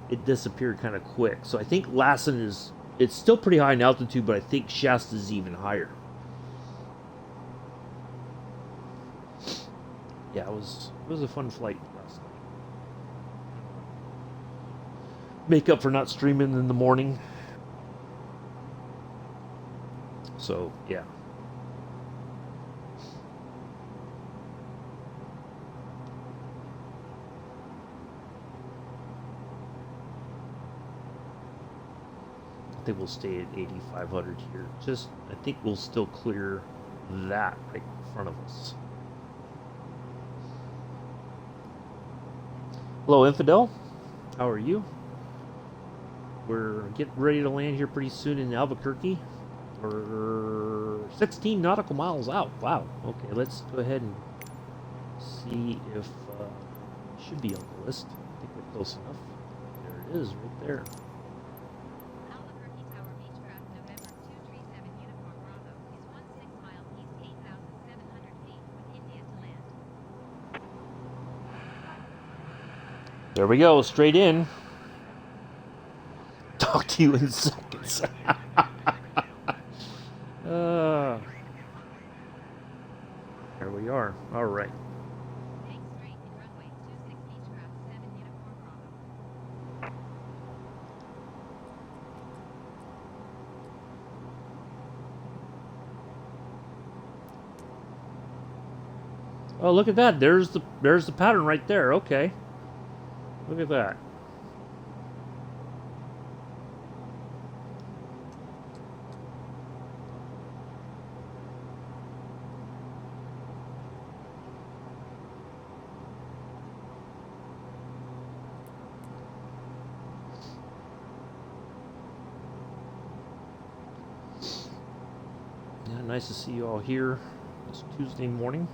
A: it disappeared kind of quick. So I think Lassen is it's still pretty high in altitude, but I think Shasta is even higher. Yeah, it was a fun flight last night. Make up for not streaming in the morning. So yeah, I think we'll stay at 8,500 here. Just I think we'll still clear that right in front of us. Hello, Infidel. How are you? We're getting ready to land here pretty soon in Albuquerque. We're 16 nautical miles out. Wow. Okay, let's go ahead and see if it should be on the list. I think we're close enough. There it is, right there.
B: Albuquerque Tower Beechcraft November 237 Uniform Bravo is 16 miles east 8,700 feet with India to land.
A: There we go, straight in. Talk to you in seconds. uh, there we are. All right.
B: Hang straight in runway 26 Beechcraft 7 Uniform Bravo.
A: Oh, look at that. There's the pattern right there. Okay. Look at that. Yeah, nice to see you all here this Tuesday morning.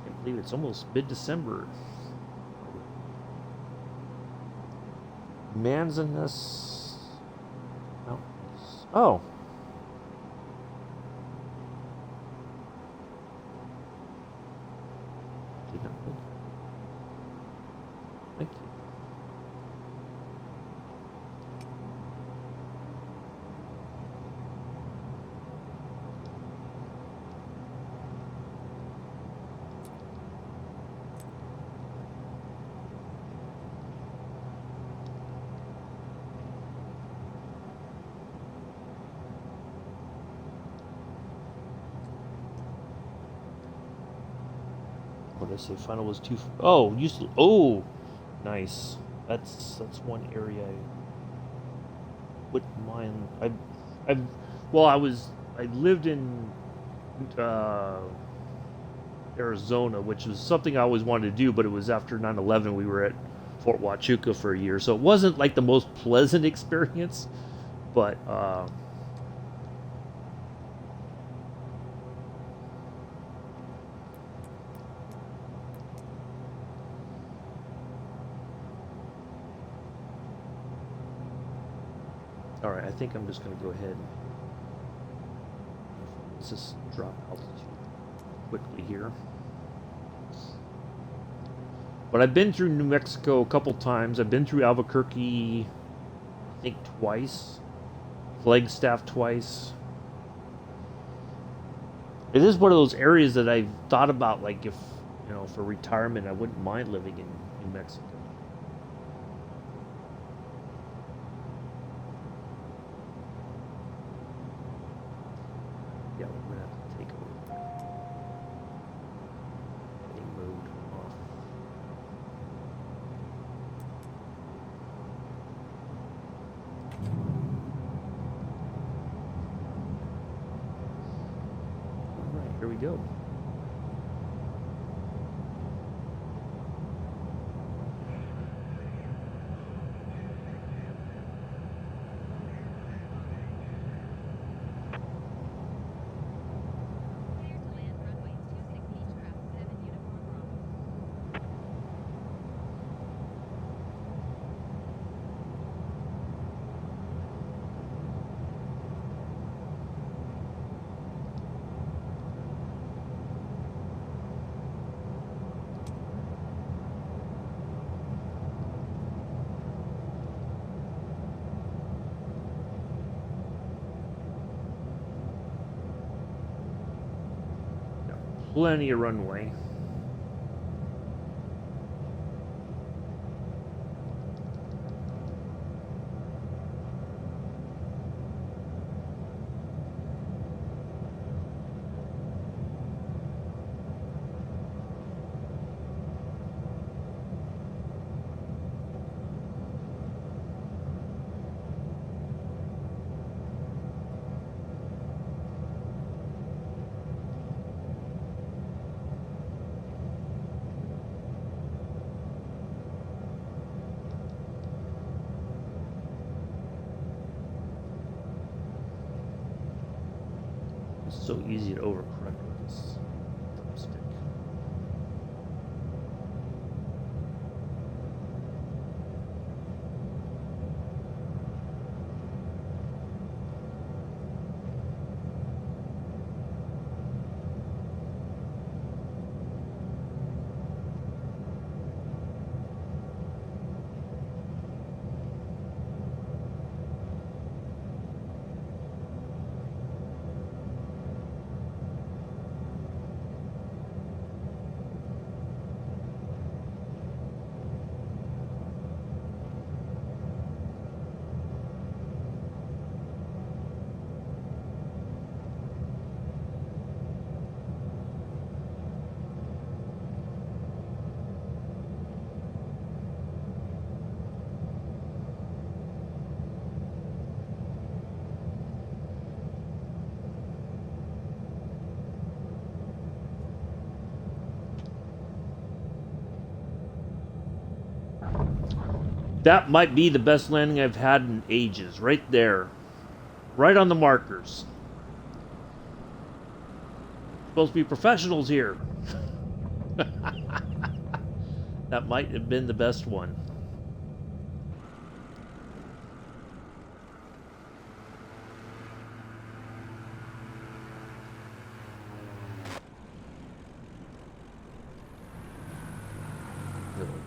A: Can't believe it's almost mid-December. Manzanus Mountains. Oh. Did not know. Thank you. What did I say? Final was two. Oh, used to. Oh, nice. That's one area I wouldn't mind. I, well, I lived in uh, Arizona, which was something I always wanted to do, but it was after 9/11. We were at Fort Huachuca for a year, so it wasn't like the most pleasant experience. But all right, I think I'm just going to go ahead and let's just drop altitude quickly here. But I've been through New Mexico a couple times. I've been through Albuquerque, I think twice. Flagstaff twice. It is one of those areas that I've thought about, like if for retirement, I wouldn't mind living in New Mexico. Yeah, we're gonna have to take a heading mode off. All right, here we go.
B: Clear to land runway 26 Beechcraft 7 Uniform Bravo.
A: Plenty of runway. It's so easy to overcorrect with this thumbstick. That might be the best landing I've had in ages. Right there. Right on the markers. Supposed to be professionals here. That might have been the best one.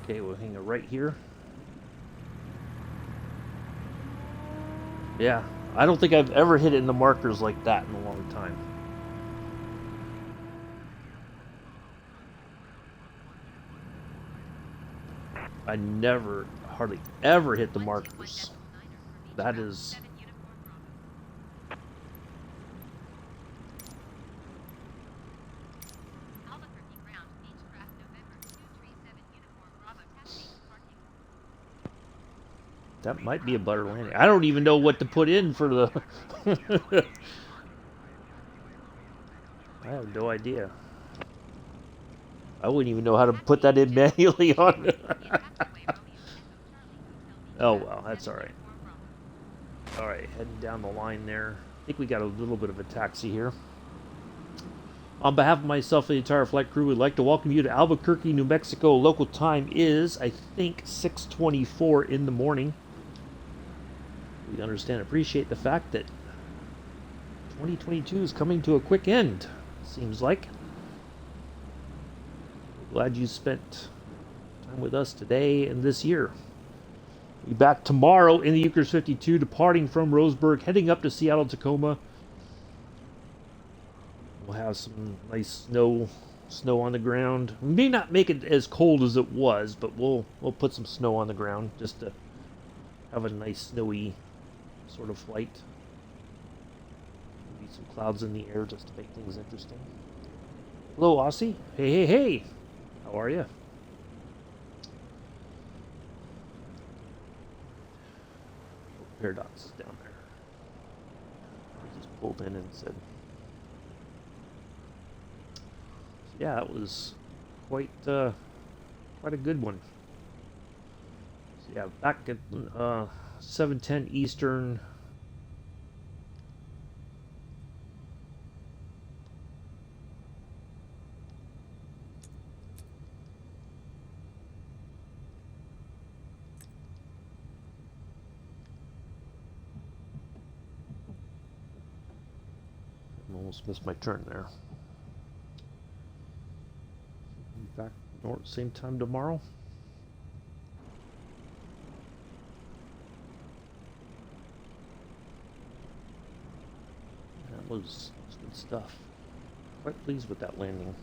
A: Okay, we'll hang it right here. Yeah, I don't think I've ever hit it in the markers like that in a long time. I never, hardly ever hit the markers. That is...
B: Albuquerque ground, Beechcraft, November 237 uniform Bravo taxi, parking.
A: That might be a butter landing. I don't even know what to put in for the... I have no idea. I wouldn't even know how to put that in manually on. Oh well, that's alright. Alright, heading down the line there. I think we got a little bit of a taxi here. On behalf of myself and the entire flight crew, we'd like to welcome you to Albuquerque, New Mexico. Local time is, I think, 6:24 in the morning. We understand and appreciate the fact that 2022 is coming to a quick end, seems like. Glad you spent time with us today and this year. We'll be back tomorrow in the G58, departing from Roseburg, heading up to Seattle, Tacoma. We'll have some nice snow on the ground. We may not make it as cold as it was, but we'll put some snow on the ground just to have a nice snowy sort of flight. Maybe some clouds in the air just to make things interesting. Hello, Aussie. Hey, hey, hey. How are you? Paradox is down there. I just pulled in and said. So yeah, that was quite a good one. So yeah, back at 7:10 Eastern. Almost missed my turn there. Back north, same time tomorrow. That was good stuff. Quite pleased with that landing.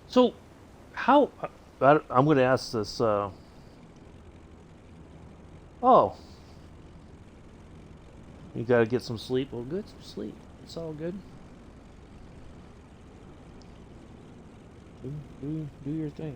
A: So, how? I'm going to ask this. Oh, you got to get some sleep. Well, good, some sleep. It's all good. Do your thing.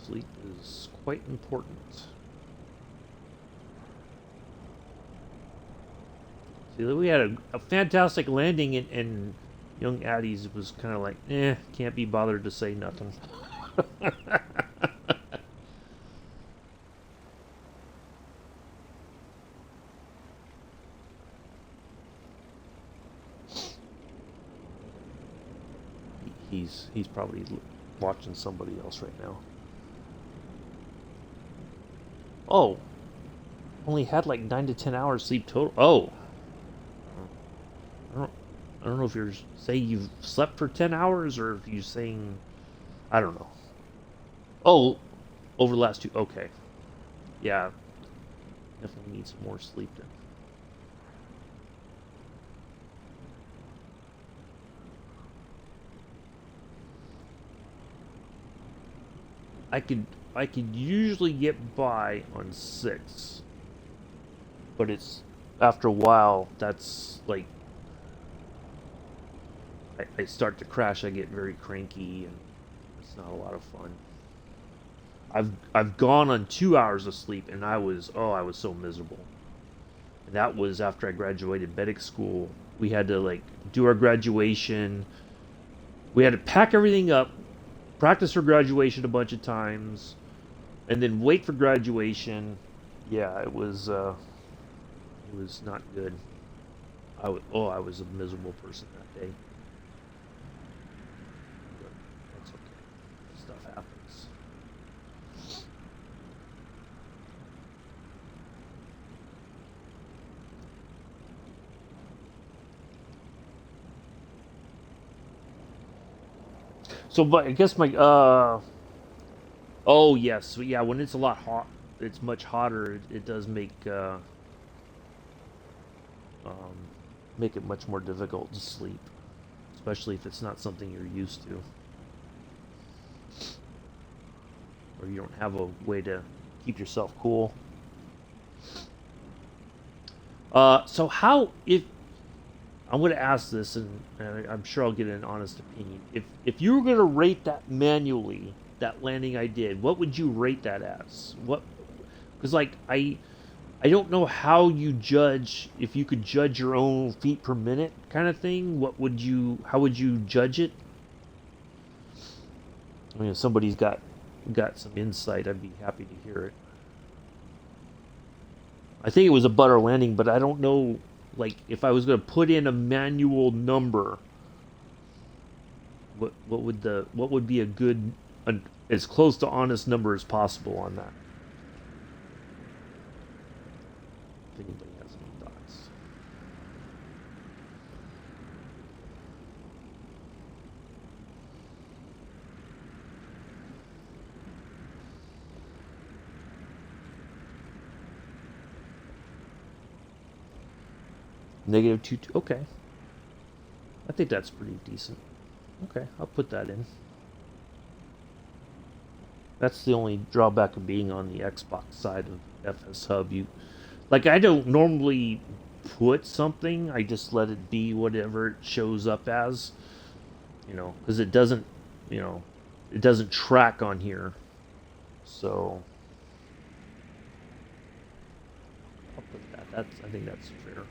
A: Sleep is quite important. See, we had a fantastic landing, and young Addie's was kind of like, can't be bothered to say nothing. He's probably watching somebody else right now. Oh, only had like 9 to 10 hours sleep total. Oh, I don't I don't know if you're saying you've slept for 10 hours or if you're saying I don't know. Oh, over the last two. Okay, yeah, definitely need some more sleep then. I could I could usually get by on 6, but it's after a while that's like I start to crash. I get very cranky and it's not a lot of fun. I've gone on 2 hours of sleep and I was so miserable. And that was after I graduated medic school. We had to like do our graduation. We had to pack everything up, practice for graduation a bunch of times, and then wait for graduation. Yeah, it was not good. I was a miserable person that day. But that's okay. Stuff happens. So, but I guess my oh yes, so, yeah. When it's a lot hot, it's much hotter. It does um, make it much more difficult to sleep, especially if it's not something you're used to, or you don't have a way to keep yourself cool. So how if I'm going to ask this, and I'm sure I'll get an honest opinion. If you were going to rate that manually, that landing I did, what would you rate that as? What? Because like I don't know how you judge if you could judge your own feet per minute kind of thing. What would you? How would you judge it? I mean, if somebody's got some insight, I'd be happy to hear it. I think it was a butter landing, but I don't know. Like, if I was going to put in a manual number, what would be a good, as close to honest number as possible on that? If anybody has any thoughts. Negative two. Okay, I think that's pretty decent. Okay, I'll put that in. That's the only drawback of being on the Xbox side of FS Hub. You like I don't normally put something. I just let it be whatever it shows up as. Because it doesn't, you know, it doesn't track on here. So I'll put that. I think that's fair.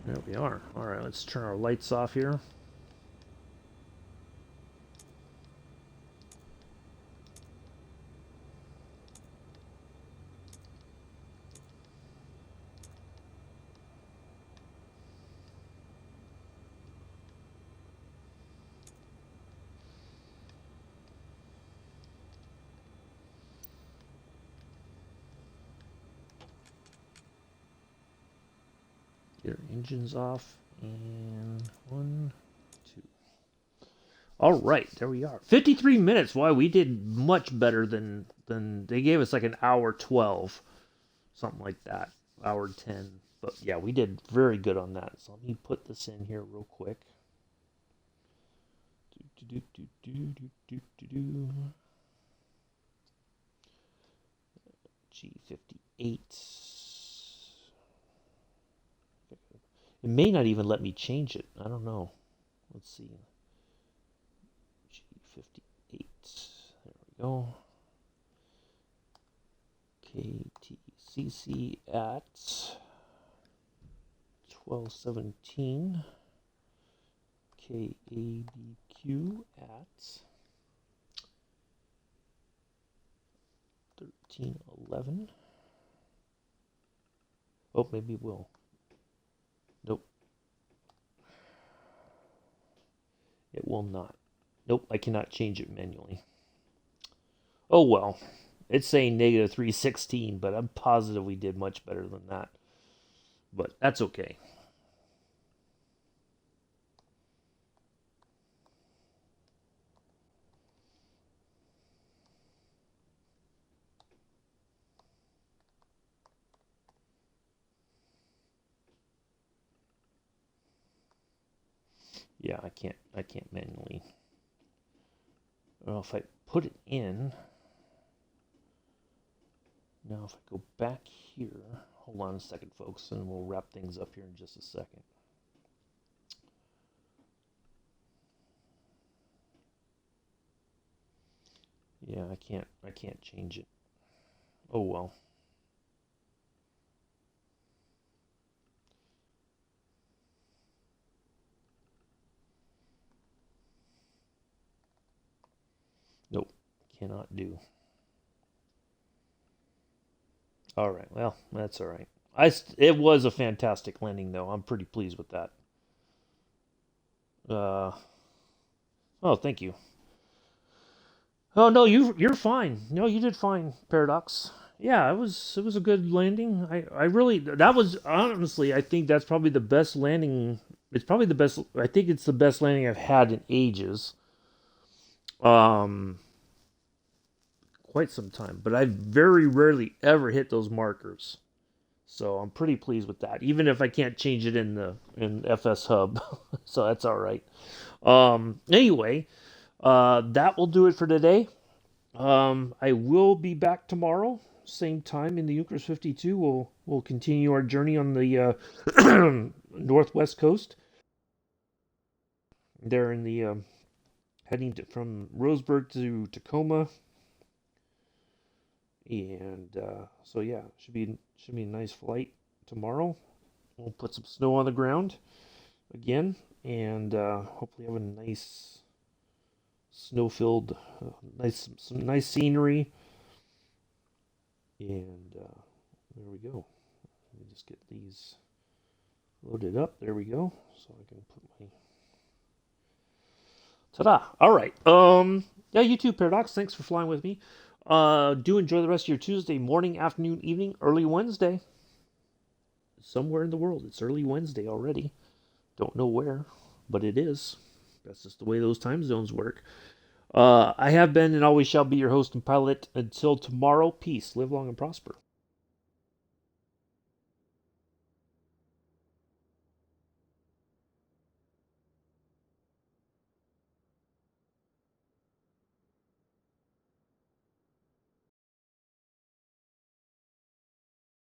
A: There we are. All right, let's turn our lights off here. Get our engines off. And 1, 2. All right, there we are. 53 minutes. Why, we did much better than they gave us like an hour 12, something like that, hour 10. But yeah, we did very good on that. So let me put this in here real quick. G58. It may not even let me change it. I don't know. Let's see. G58. There we go. KTCC at 1217. KABQ at 1311. Oh, maybe it will. Nope. It will not. Nope, I cannot change it manually. Oh well. It's saying negative 316, but I'm positive we did much better than that. But that's okay. Yeah, I can't manually. Well, if I put it in. Now if I go back here, hold on a second folks, and we'll wrap things up here in just a second. Yeah, I can't change it. Oh well. Nope, cannot do. All right, well, that's all right. It was a fantastic landing though. I'm pretty pleased with that. Uh, oh, thank you. Oh no, you're fine. No, you did fine, Paradox. Yeah, it was a good landing. I really, that was honestly, I think that's probably the best landing. It's probably the best. I think it's the best landing I've had in ages. Um, quite some time. But I very rarely ever hit those markers. So I'm pretty pleased with that. Even if I can't change it in FS Hub. So that's all right. Anyway, that will do it for today. I will be back tomorrow, same time in the Eucharist 52. We'll continue our journey on the northwest coast. There in the heading from Roseburg to Tacoma, and so yeah, should be a nice flight tomorrow. We'll put some snow on the ground again, and hopefully have a nice snow-filled, some nice scenery. And there we go. Let me just get these loaded up. There we go. So I can put my ta-da. All right. Yeah, you too, Paradox. Thanks for flying with me. Do enjoy the rest of your Tuesday morning, afternoon, evening, early Wednesday. Somewhere in the world, it's early Wednesday already. Don't know where, but it is. That's just the way those time zones work. I have been and always shall be your host and pilot. Until tomorrow, peace. Live long and prosper.